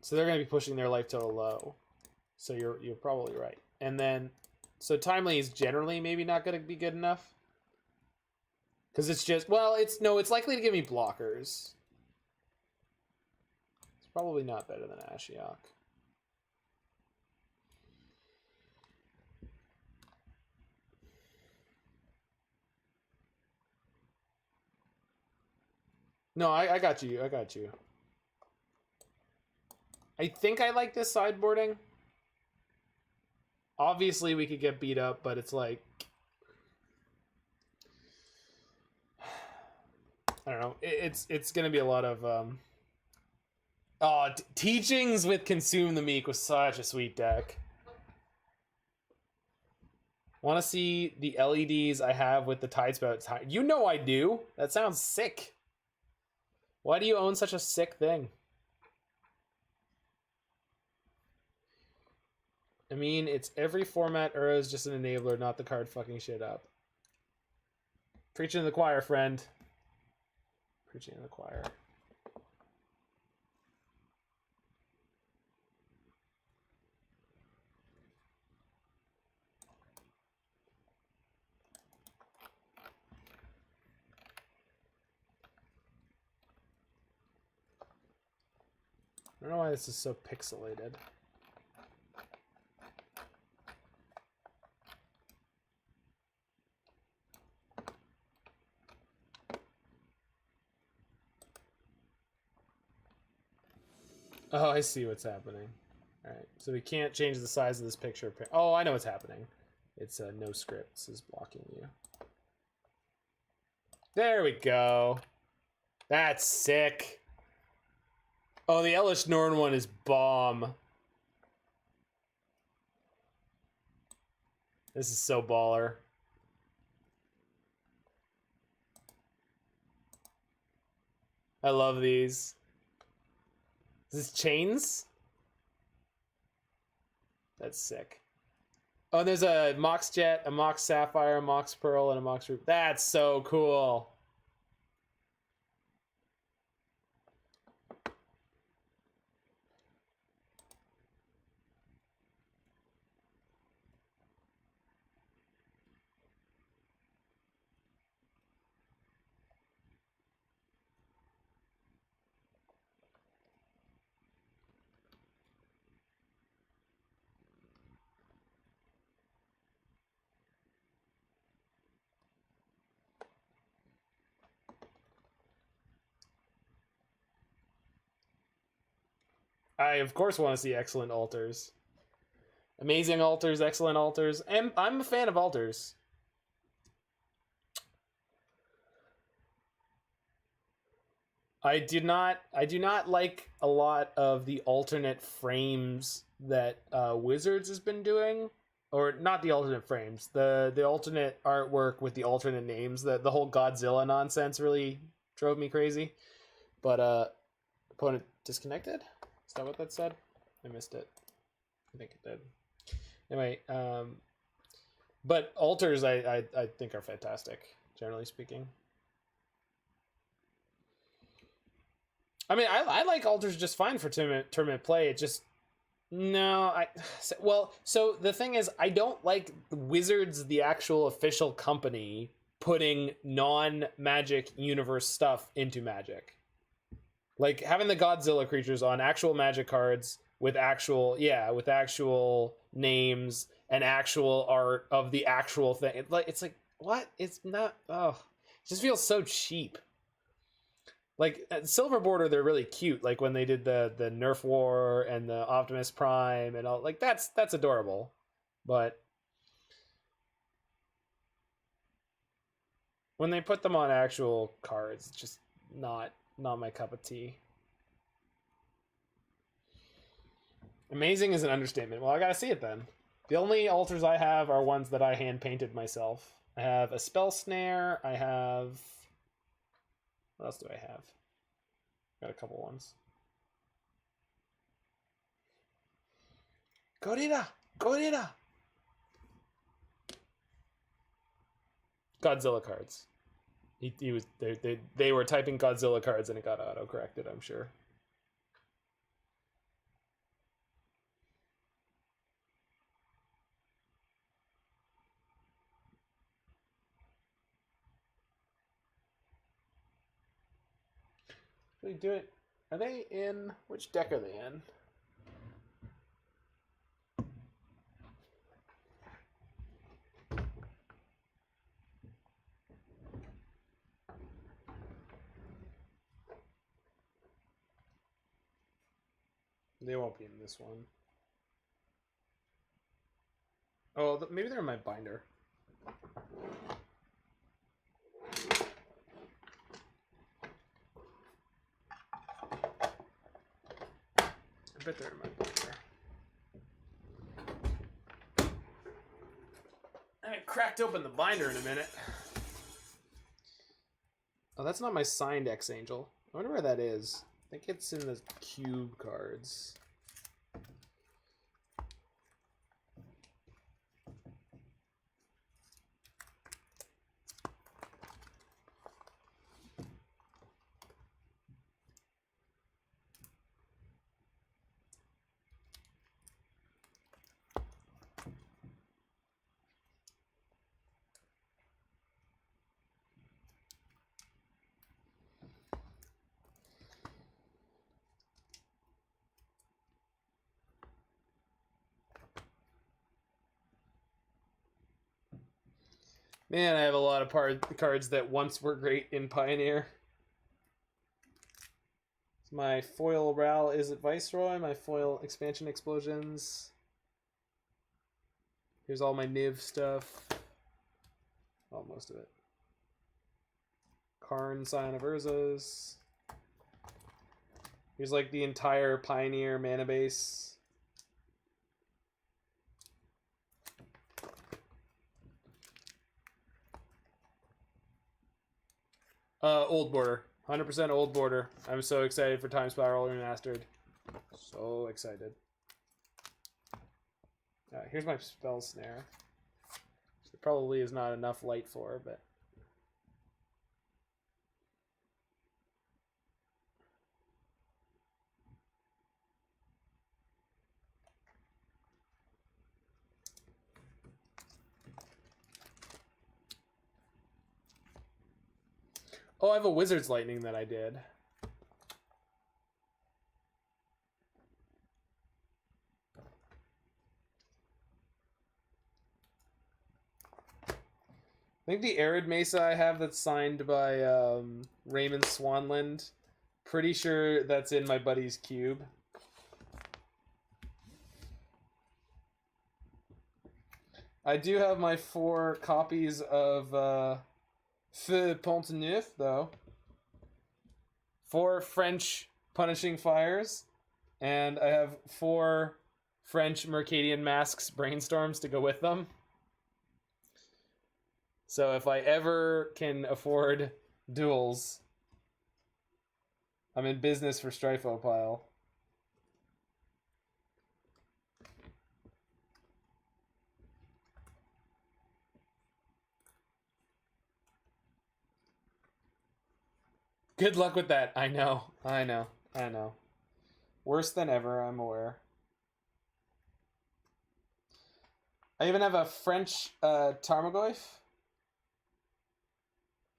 So they're going to be pushing their life total low. So you're probably right. And then, so Timely is generally maybe not going to be good enough. Because it's just, well, it's likely to give me blockers. It's probably not better than Ashiok. No, I got you. I got you. I think I like this sideboarding. Obviously, we could get beat up, but it's like... I don't know. It's going to be a lot of... Teachings with Consume the Meek was such a sweet deck. Want to see the LEDs I have with the Tidespout Tyrant? You know I do. That sounds sick. Why do you own such a sick thing? I mean, it's every format. Ura is just an enabler, not the card fucking shit up. Preaching to the choir, friend. Preaching to the choir. I don't know why this is so pixelated. Oh, I see what's happening. Alright, so we can't change the size of this picture. Oh, I know what's happening. It's no scripts is blocking you. There we go. That's sick. Oh, the Elesh Norn one is bomb. This is so baller. I love these. Is this chains? That's sick. Oh, there's a Mox Jet, a Mox Sapphire, a Mox Pearl, and a Mox Ruby. That's so cool. I, of course, want to see excellent altars. Amazing altars, excellent altars. And I'm a fan of altars. I do not like a lot of the alternate frames that Wizards has been doing. Or not the alternate frames, the alternate artwork with the alternate names. The whole Godzilla nonsense really drove me crazy. But opponent disconnected? Is that what that said? I missed it. I think it did. Anyway, but altars I think are fantastic, generally speaking. I mean, I like altars just fine for tournament play. It just so the thing is, I don't like Wizards, the actual official company, putting non-Magic universe stuff into Magic. Like having the Godzilla creatures on actual Magic cards with actual names and actual art of the actual thing. It's like what? It's not. Oh, it just feels so cheap. Like at Silver Border, they're really cute. Like when they did the Nerf War and the Optimus Prime and all. Like that's adorable, but when they put them on actual cards, it's just not my cup of tea. Amazing is an understatement. Well, I gotta see it then. The only altars I have are ones that I hand painted myself. I have a Spell Snare. I have... What else do I have? Got a couple ones. Gorilla! Gorilla! Godzilla cards. He was they were typing Godzilla cards and it got auto-corrected, I'm sure. Should we do it? Are they in? Which deck are they in? They won't be in this one. Oh, maybe they're in my binder. I bet they're in my binder. I haven't cracked open the binder in a minute. Oh, that's not my signed X-Angel. I wonder where that is. I think it's in the cube cards. Man, I have a lot of cards that once were great in Pioneer. My foil Ral is it Viceroy, my foil Expansion Explosions. Here's all my Niv stuff. Well, most of it. Karn, Scion of Urza's. Here's like the entire Pioneer mana base. Old Border. 100% Old Border. I'm so excited for Time Spiral Remastered. So excited. Here's my Spell Snare. There probably is not enough light for, but... Oh, I have a Wizard's Lightning that I did. I think the Arid Mesa I have that's signed by Raymond Swanland. Pretty sure that's in my buddy's cube. I do have my 4 copies of Feu Pont-Neuf, though. 4 French Punishing Fires. And I have 4 French Mercadian Masks Brainstorms to go with them. So if I ever can afford duels, I'm in business for Stryfo pile. Good luck with that. I know. Worse than ever, I'm aware. I even have a French Tarmogoyf.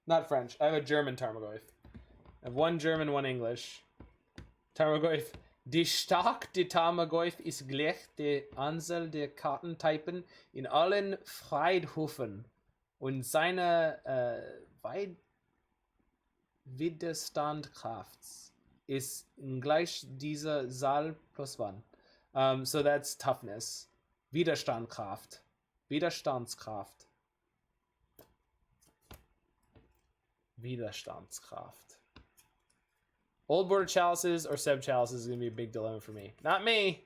Not French. I have a German Tarmogoyf. I have one German, one English. Tarmogoyf. Die Stark der Tarmogoyf ist gleich der Anzahl der Kartentypen in allen Friedhofen und seine Widerstandkraft ist gleich dieser Zahl plus 1. So that's toughness. Widerstandkraft. Widerstandskraft. Widerstandskraft. Old border chalices or seb chalices is going to be a big dilemma for me. Not me!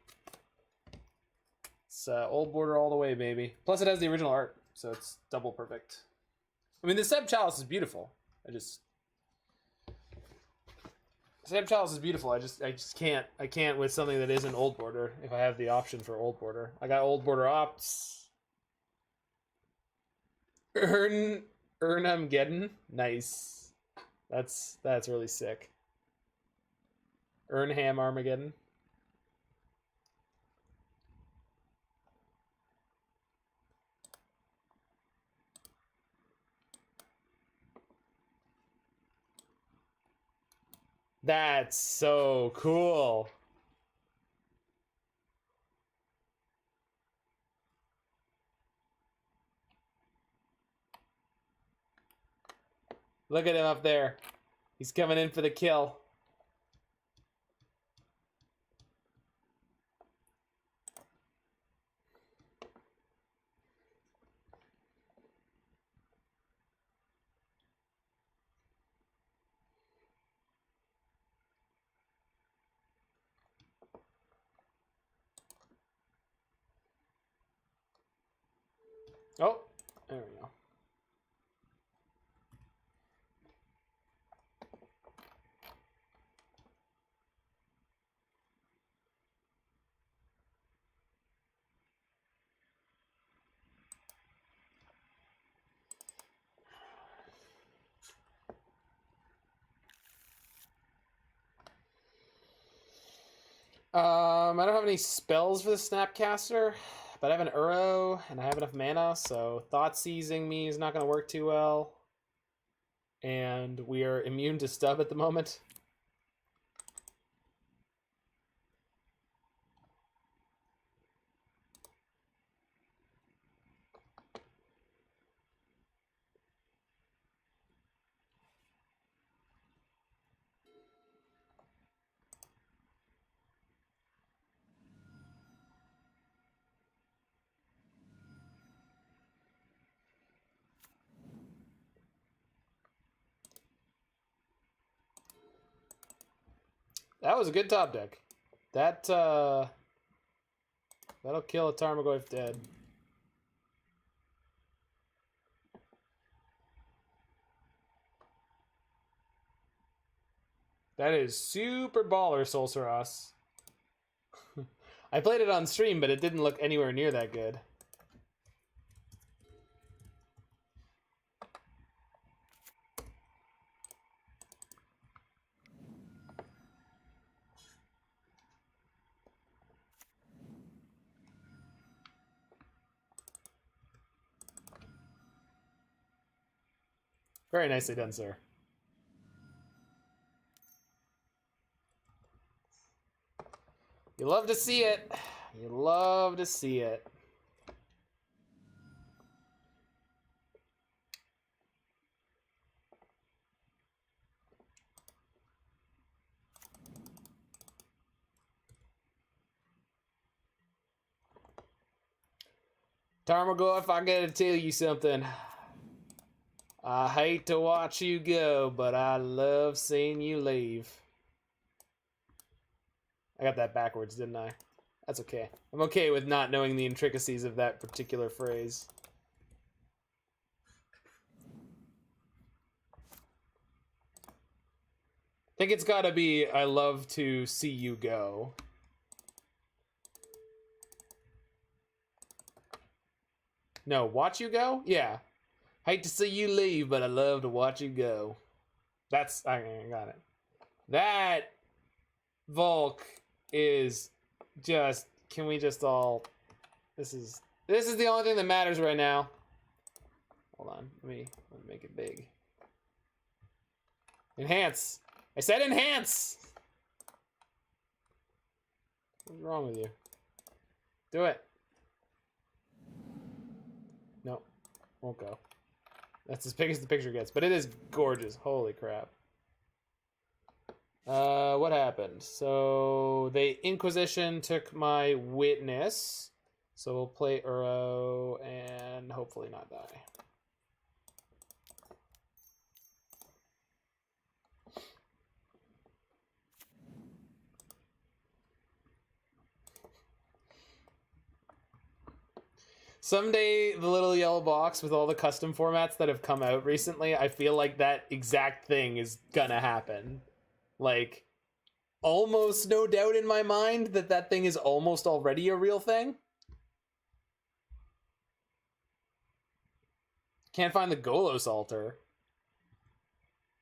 It's old border all the way, baby. Plus it has the original art, so it's double perfect. I mean, the seb chalice is beautiful. Seb chalice is beautiful. I just can't. I can't with something that isn't old border if I have the option for old border. I got old border ops. Armageddon. Nice. That's really sick. Ernham Armageddon. That's so cool. Look at him up there. He's coming in for the kill. Oh, there we go. I don't have any spells for the Snapcaster, but I have an Uro and I have enough mana, so Thoughtseizing me is not going to work too well. And we are immune to stub at the moment. That was a good top deck. That'll kill a Tarmogoyf dead. That is super baller, Solceros. I played it on stream, but it didn't look anywhere near that good. Very nicely done, sir. You love to see it. You love to see it. Tarmogoyf, I gotta tell you something. I hate to watch you go, but I love seeing you leave. I got that backwards, didn't I? That's okay. I'm okay with not knowing the intricacies of that particular phrase. I think it's gotta be, I love to see you go. No, watch you go? Yeah. Hate to see you leave, but I love to watch you go. That's, I got it. That Volk is just, can we just all, this is the only thing that matters right now. Hold on, let me make it big. Enhance. I said enhance. What's wrong with you? Do it. No, won't go. That's as big as the picture gets, but it is gorgeous. Holy crap. What happened? So the Inquisition took my witness. So we'll play Uro and hopefully not die. Someday, the little yellow box with all the custom formats that have come out recently, I feel like that exact thing is gonna happen. Like, almost no doubt in my mind that that thing is almost already a real thing. Can't find the Golos altar.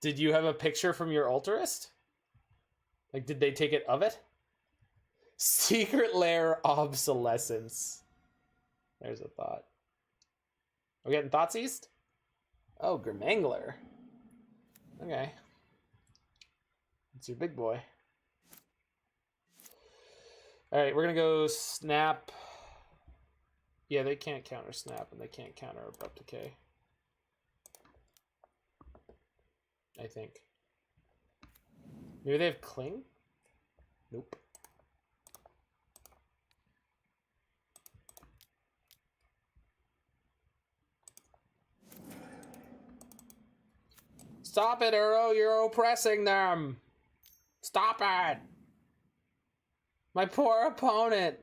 Did you have a picture from your altarist? Like, did they take it of it? Secret Lair Obsolescence. There's a thought. Are we getting Thoughtseize? Oh, Grimangler. Okay. It's your big boy. Alright, we're gonna go Snap. Yeah, they can't counter Snap and they can't counter Abrupt Decay. I think. Maybe they have Cling? Nope. Stop it, Uro! You're oppressing them! Stop it! My poor opponent!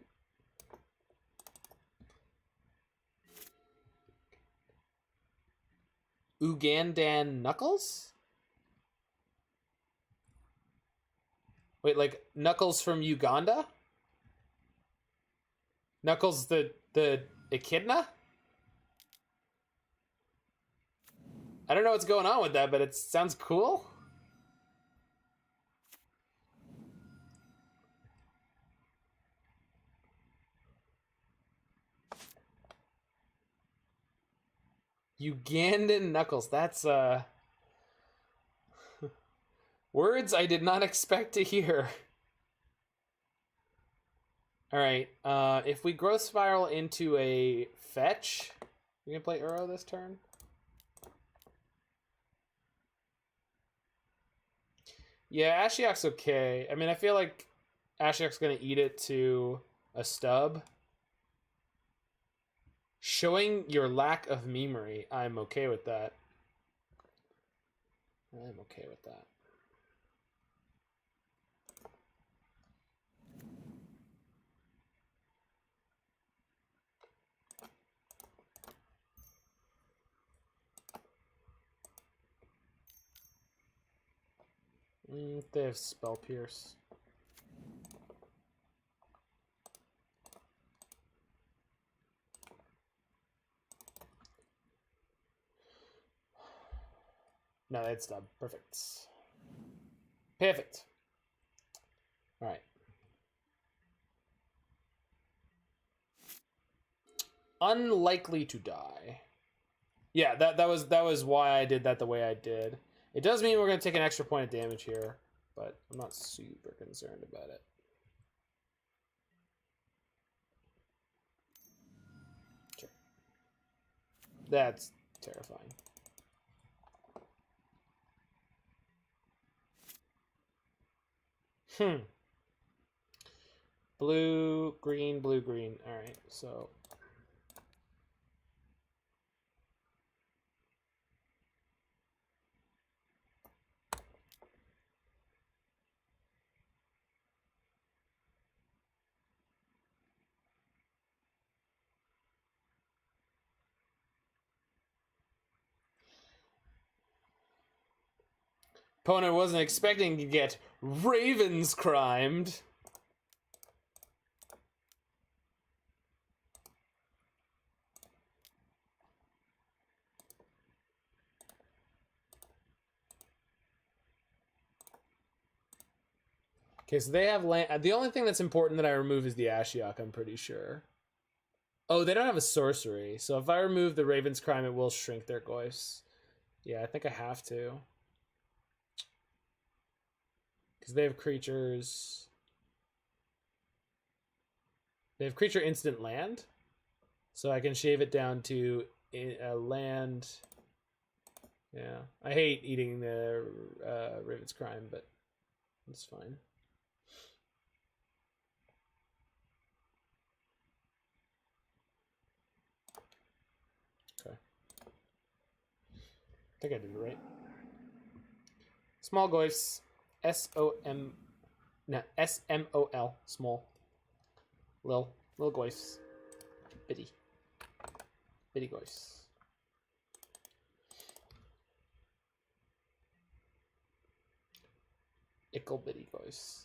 Ugandan Knuckles? Wait, like Knuckles from Uganda? Knuckles the Echidna? I don't know what's going on with that, but it sounds cool. Ugandan Knuckles. That's words I did not expect to hear. All right. If we growth spiral into a fetch, we gonna play Uro this turn. Yeah, Ashiok's okay. I mean, I feel like Ashiok's gonna eat it to a stub. Showing your lack of memory, I'm okay with that. I'm okay with that. They have Spell Pierce. No, that's stub. Perfect. Perfect. All right. Unlikely to die. Yeah, that was why I did that the way I did. It does mean we're going to take an extra point of damage here, but I'm not super concerned about it. Sure. That's terrifying. Blue, green, blue, green. All right, so... Opponent wasn't expecting to get Ravens crimed. Okay, so they have land. The only thing that's important that I remove is the Ashiok, I'm pretty sure. Oh, they don't have a sorcery. So if I remove the Raven's Crime, it will shrink their Goyfs. Yeah, I think I have to. Because they have creatures. They have creature instant land. So I can shave it down to a land. Yeah. I hate eating the Rivet's Crime, but it's fine. Okay. I think I did it right. Small Goyfs. S-O-M... No, S-M-O-L. Small. Little Goyfs. Bitty. Bitty Goyfs. Ickle Bitty Goyfs.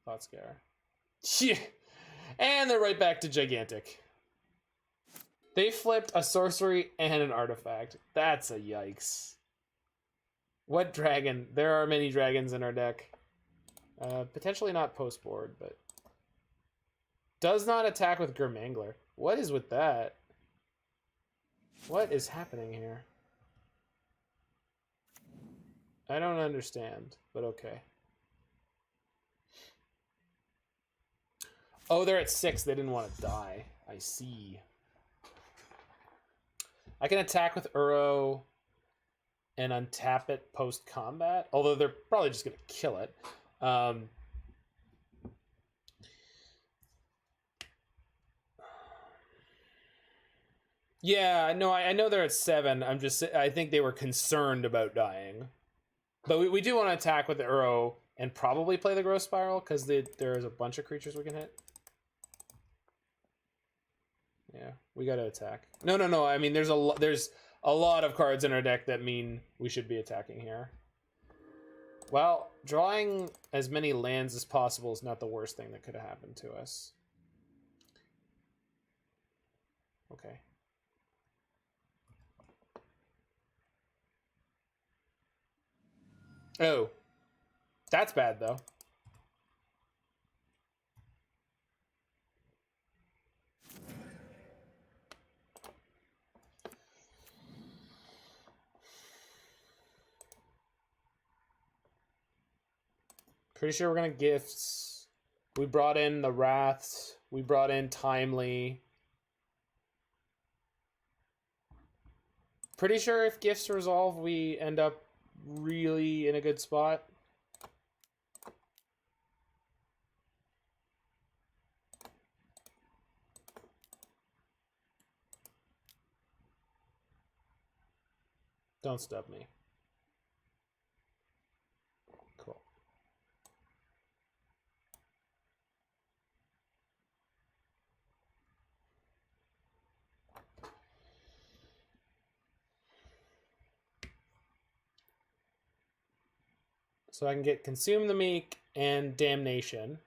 Thoughtscare. Yeah. And they're right back to gigantic. They flipped a sorcery and an artifact. That's a yikes. What dragon? There are many dragons in our deck. Potentially not post-board, but... Does not attack with Gurmangler. What is with that? What is happening here? I don't understand, but okay. Oh, they're at 6. They didn't want to die. I see. I can attack with Uro and untap it post-combat. Although they're probably just going to kill it. Yeah, no, I know they're at 7. I think they were concerned about dying. But we do want to attack with the Uro and probably play the Growth Spiral because there's a bunch of creatures we can hit. Yeah, we got to attack. No. I mean, there's a lot of cards in our deck that mean we should be attacking here. Well, drawing as many lands as possible is not the worst thing that could have happened to us. Okay. Oh. That's bad, though. Pretty sure we're gonna Gifts. We brought in the Wraths. We brought in Timely. Pretty sure if Gifts resolve, we end up really in a good spot. Don't stub me. Cool. So I can get Consume the Meek and Damnation.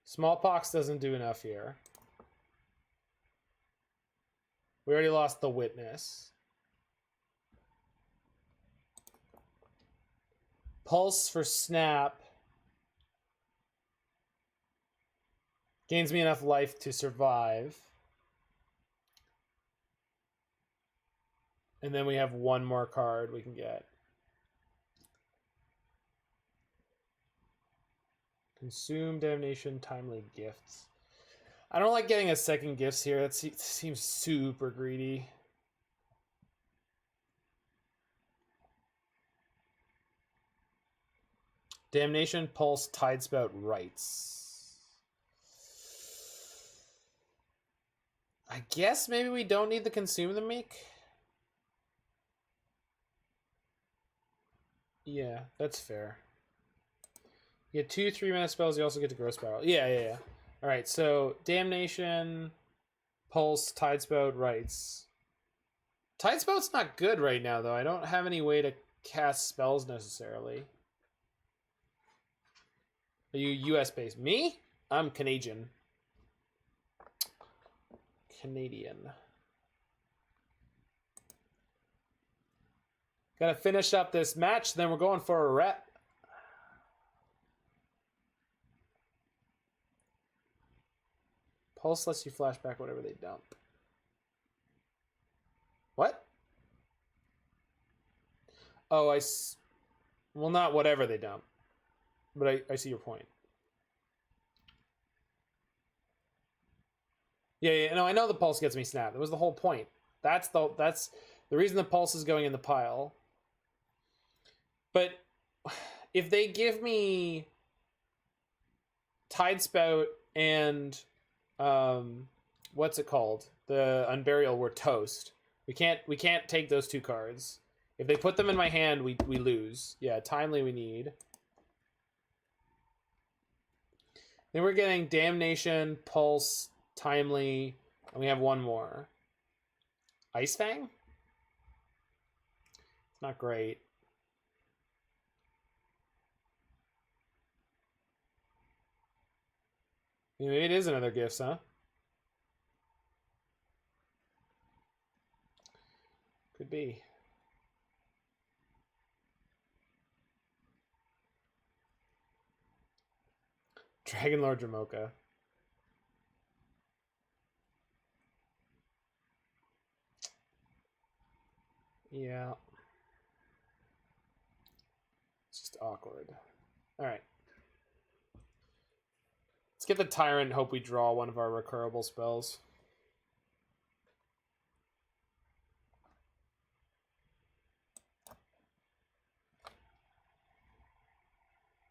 Smallpox doesn't do enough here. We already lost the Witness. Pulse for Snap. Gains me enough life to survive. And then we have one more card we can get. Consume, Damnation, Timely, Gifts. I don't like getting a second Gifts here. That seems super greedy. Damnation, Pulse, Tidespout, Rites. I guess maybe we don't need to Consume the Meek. Yeah, that's fair. You get 2 3-mana spells. You also get to Growth Spiral. Yeah. All right, so Damnation, Pulse, Tidespout, Rites. Tidespout's not good right now, though. I don't have any way to cast spells necessarily. Are you US based? Me? I'm Canadian. Gotta finish up this match, then we're going for a rep. Pulse lets you flash back whatever they dump. What? Oh, well, not whatever they dump, but I see your point. Yeah, no, I know the pulse gets me snapped. That was the whole point. That's the reason the pulse is going in the pile. But if they give me Tidespout and what's it called? The Unburial, we're toast. We can't take those two cards. If they put them in my hand, we lose. Yeah, Timely we need. Then we're getting Damnation, Pulse, Timely, and we have one more. Ice-Fang? It's not great. Maybe it is another Gifts, huh? Could be. Dragonlord Dromoka. Yeah. It's just awkward. Alright. Let's get the Tyrant and hope we draw one of our recurable spells.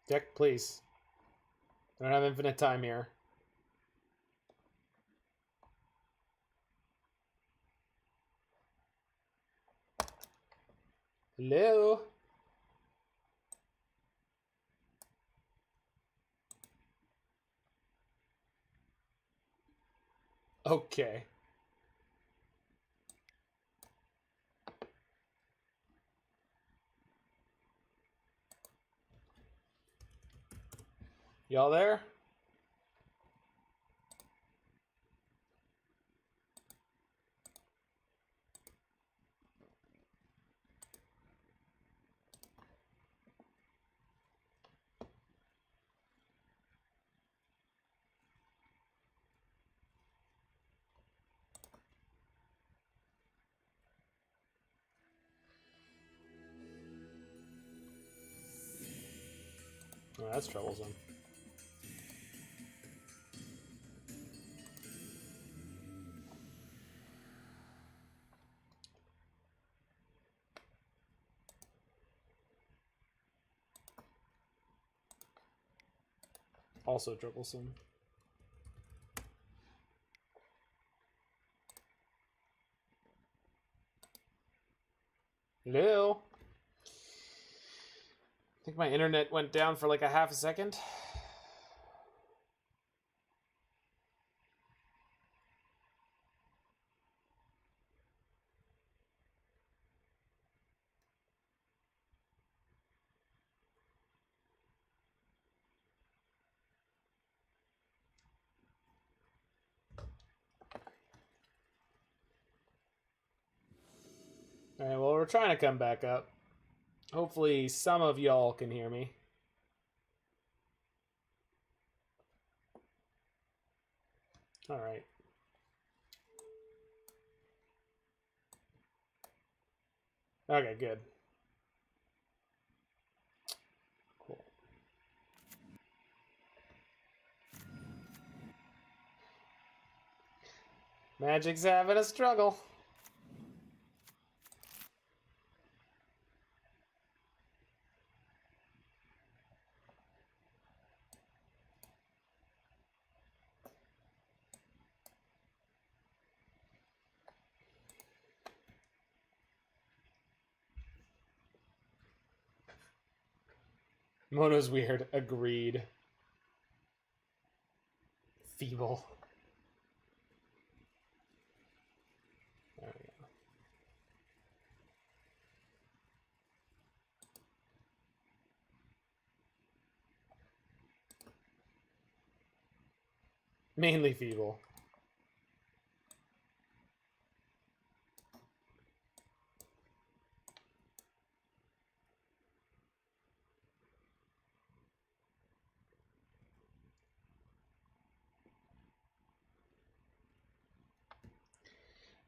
Deck, please. I don't have infinite time here. Hello? Okay. Y'all there? Oh, that's troublesome. Also troublesome. Hello? I think my internet went down for like a half a second. Alright, well, we're trying to come back up. Hopefully some of y'all can hear me. Alright. Okay, good. Cool. Magic's having a struggle. Mono's weird. Agreed. Feeble. There we go. Mainly feeble.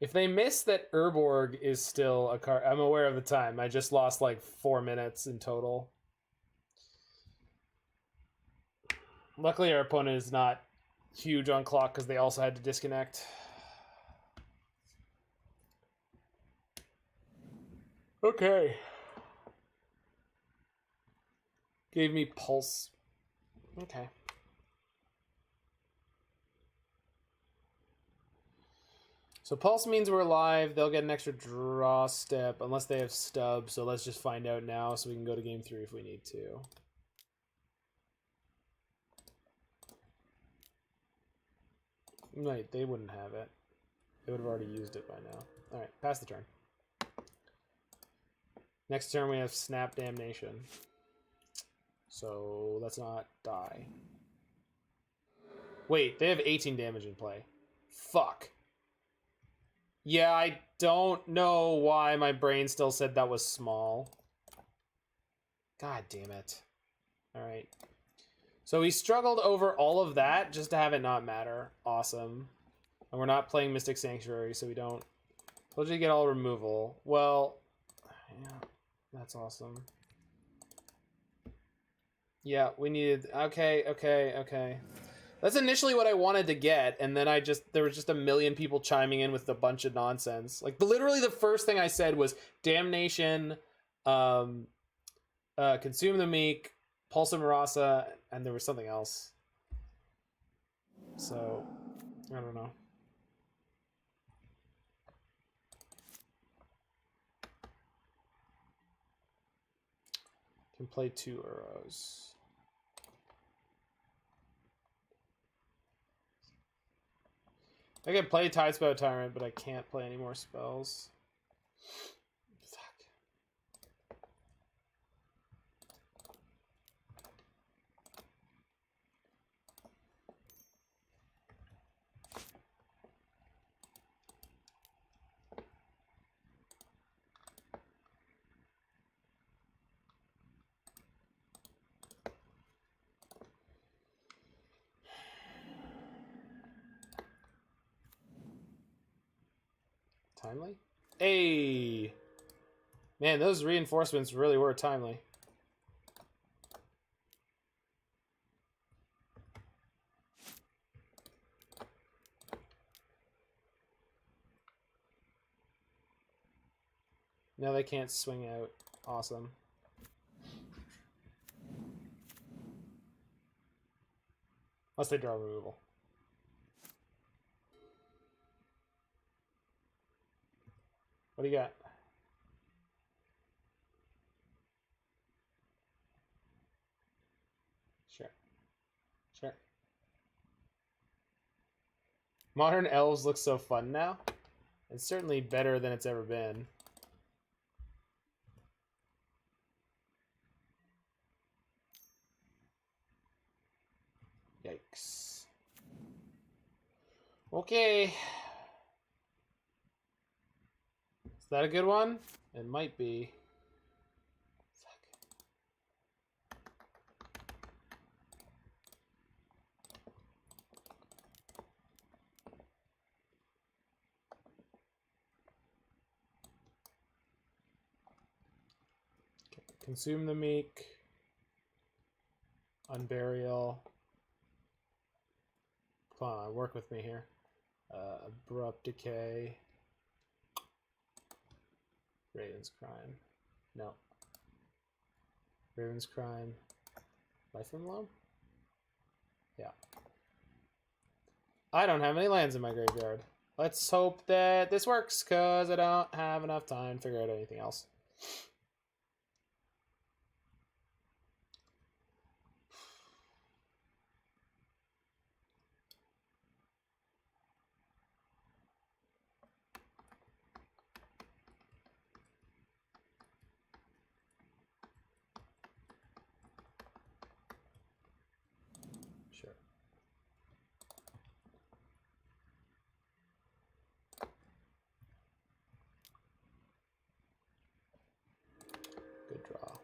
If they miss that Urborg is still a card, I'm aware of the time. I just lost like 4 minutes in total. Luckily, our opponent is not huge on clock because they also had to disconnect. Okay. Gave me pulse. Okay. So pulse means we're live. They'll get an extra draw step unless they have stub. So let's just find out now so we can go to game 3 if we need to. Right, they wouldn't have it. They would have already used it by now. Alright, pass the turn. Next turn we have Snap Damnation. So let's not die. Wait, they have 18 damage in play. Fuck. Yeah, I don't know why my brain still said that was small. God damn it. Alright. So we struggled over all of that just to have it not matter. Awesome. And we're not playing Mystic Sanctuary, so we don't... Told you to get all removal. Well, yeah, that's awesome. Yeah, we needed... Okay. That's initially what I wanted to get, and then there was just a million people chiming in with a bunch of nonsense. Like, literally the first thing I said was Damnation, Consume the Meek, Pulsa Marasa, and there was something else. So, I don't know. Can play 2 Uros. I can play Tidespout Tyrant, but I can't play any more spells. Fuck. Timely? Hey! Man, those reinforcements really were timely. No, they can't swing out. Awesome. Unless they draw removal. What do you got? Sure. Modern Elves look so fun now. It's certainly better than it's ever been. Yikes. Okay. Is that a good one? It might be. Fuck. Okay. Consume the Meek. Unburial. Come on, work with me here. Abrupt Decay. Raven's Crime. No. Raven's Crime. Life from Loam? Yeah. I don't have any lands in my graveyard. Let's hope that this works, because I don't have enough time to figure out anything else. Sure. Good draw.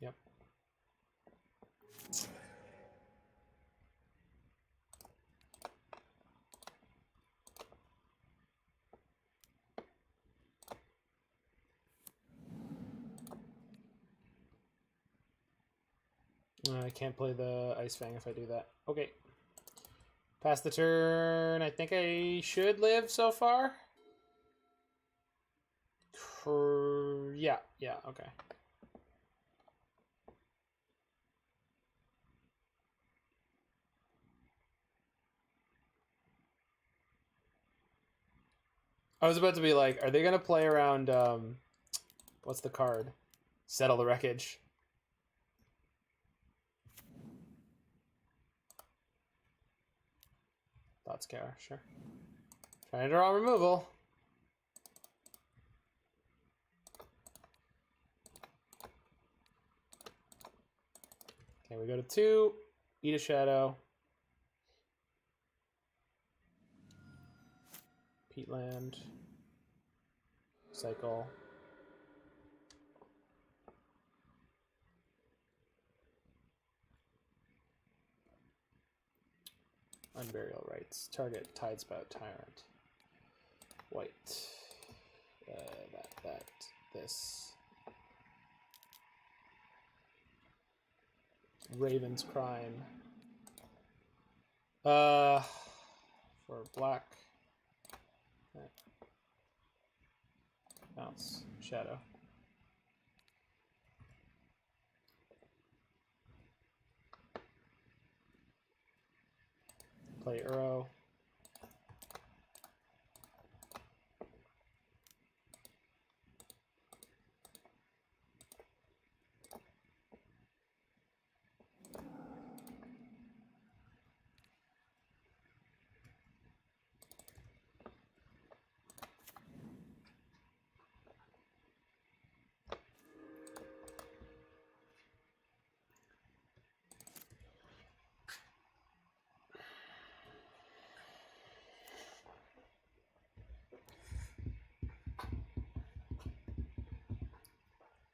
Yep. I can't play the Ice-Fang if I do that. Okay. Pass the turn. I think I should live so far. Yeah, okay. I was about to be like, are they going to play around, what's the card? Settle the Wreckage. Thoughtseize, sure. Trying to draw removal. Okay, we go to 2. Eat a Shadow. Peatland. Cycle. Unburial Rites. Target Tidespout Tyrant. White. This. Raven's Crime. For black. Bounce. Shadow. Play Uro.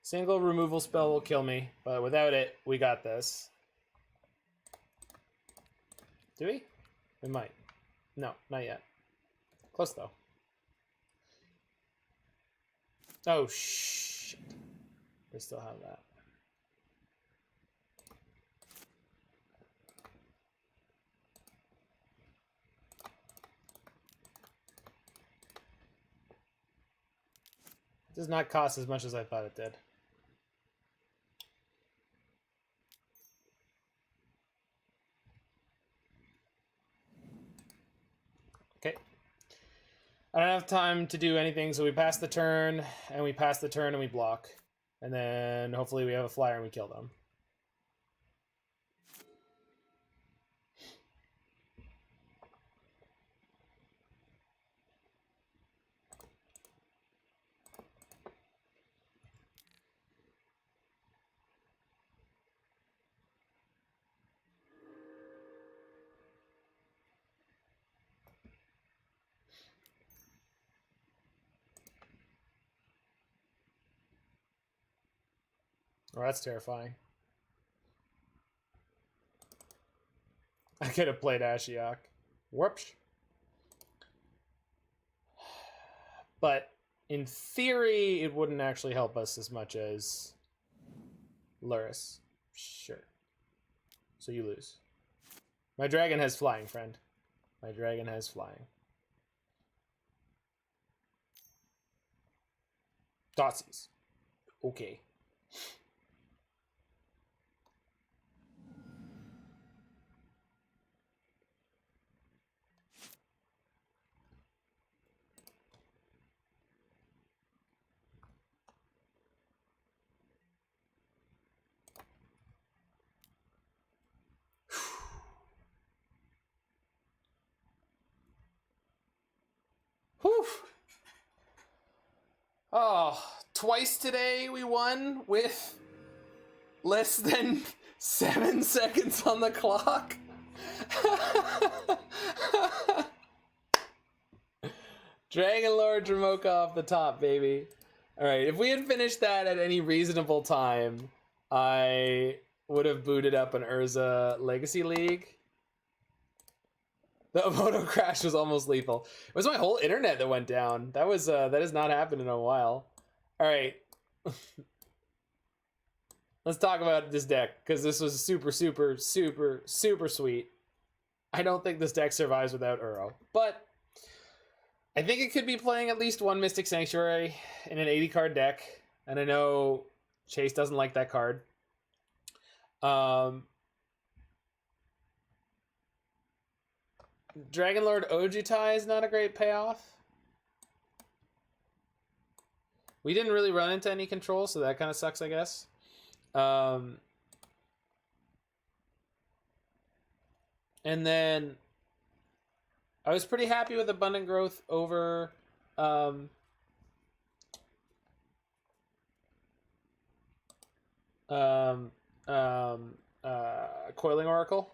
Single removal spell will kill me, but without it, we got this. Do we? We might. No, not yet. Close, though. Oh, shit. We still have that. It does not cost as much as I thought it did. Okay. I don't have time to do anything, so we pass the turn, and we pass the turn, and we block. And then hopefully we have a flyer and we kill them. Oh, that's terrifying. I could have played Ashiok. Whoops. But in theory, it wouldn't actually help us as much as Luris. Sure. So you lose. My dragon has flying, friend. My dragon has flying. Thoughtseize. Okay. Whew. Oh, twice today we won with less than 7 seconds on the clock. Dragonlord Dromoka off the top, baby. Alright, if we had finished that at any reasonable time, I would have booted up an Urza Legacy League. The Moto crash was almost lethal. It was my whole internet that went down. That was that has not happened in a while. All right. let's talk about this deck, because this was super, super, super, super sweet. I don't think this deck survives without Uro, but I think it could be playing at least one Mystic Sanctuary in an 80-card deck, and I know Chase doesn't like that card. Dragonlord Ojutai is not a great payoff. We didn't really run into any control, so that kind of sucks, I guess. And then I was pretty happy with Abundant Growth over Coiling Oracle.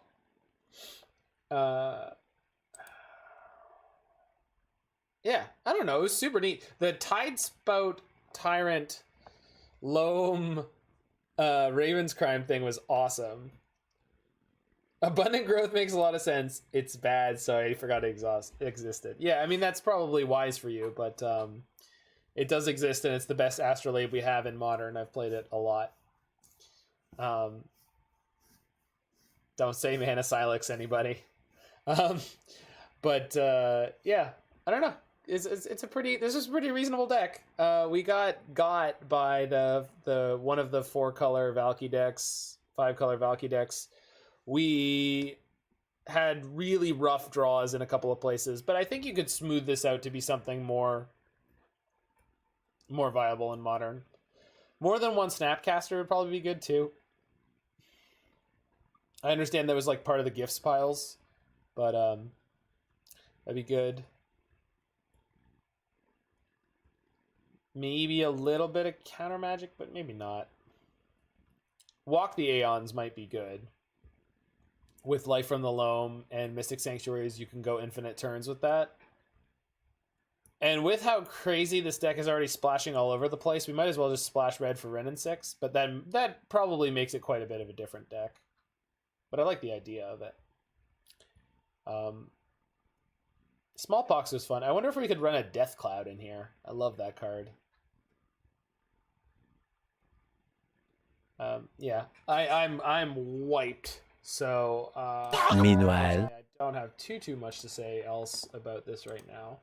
Yeah, I don't know. It was super neat. The Tidespout Tyrant Loam Raven's Crime thing was awesome. Abundant Growth makes a lot of sense. It's bad, so I forgot it existed. Yeah, I mean, that's probably wise for you, but it does exist, and it's the best Astrolabe we have in Modern. I've played it a lot. Don't say Mana Silex, anybody. But yeah, I don't know. This is a pretty reasonable deck. We got by the one of the 4-color Valky decks, 5-color Valky decks. We had really rough draws in a couple of places, but I think you could smooth this out to be something more viable in Modern. More than one Snapcaster would probably be good too. I understand that was like part of the gifts piles, but that'd be good. Maybe a little bit of counter magic, but maybe not. Walk the Aeons might be good. With Life from the Loam and Mystic Sanctuaries, you can go infinite turns with that. And with how crazy this deck is already splashing all over the place, we might as well just splash red for Wrenn and 6, but then that probably makes it quite a bit of a different deck. But I like the idea of it. Smallpox was fun. I wonder if we could run a Death Cloud in here. I love that card. Yeah, I'm wiped. So Meanwhile, I don't have too much to say else about this right now.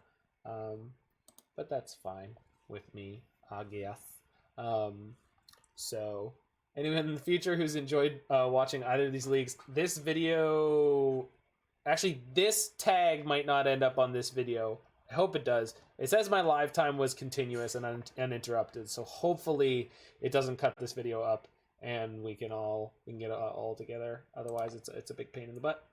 But that's fine with me, I guess. So anyone in the future who's enjoyed watching either of these leagues, this video, actually this tag might not end up on this video. I hope it does. It says my live time was continuous and uninterrupted, so hopefully it doesn't cut this video up and we can get it all together. Otherwise it's a big pain in the butt.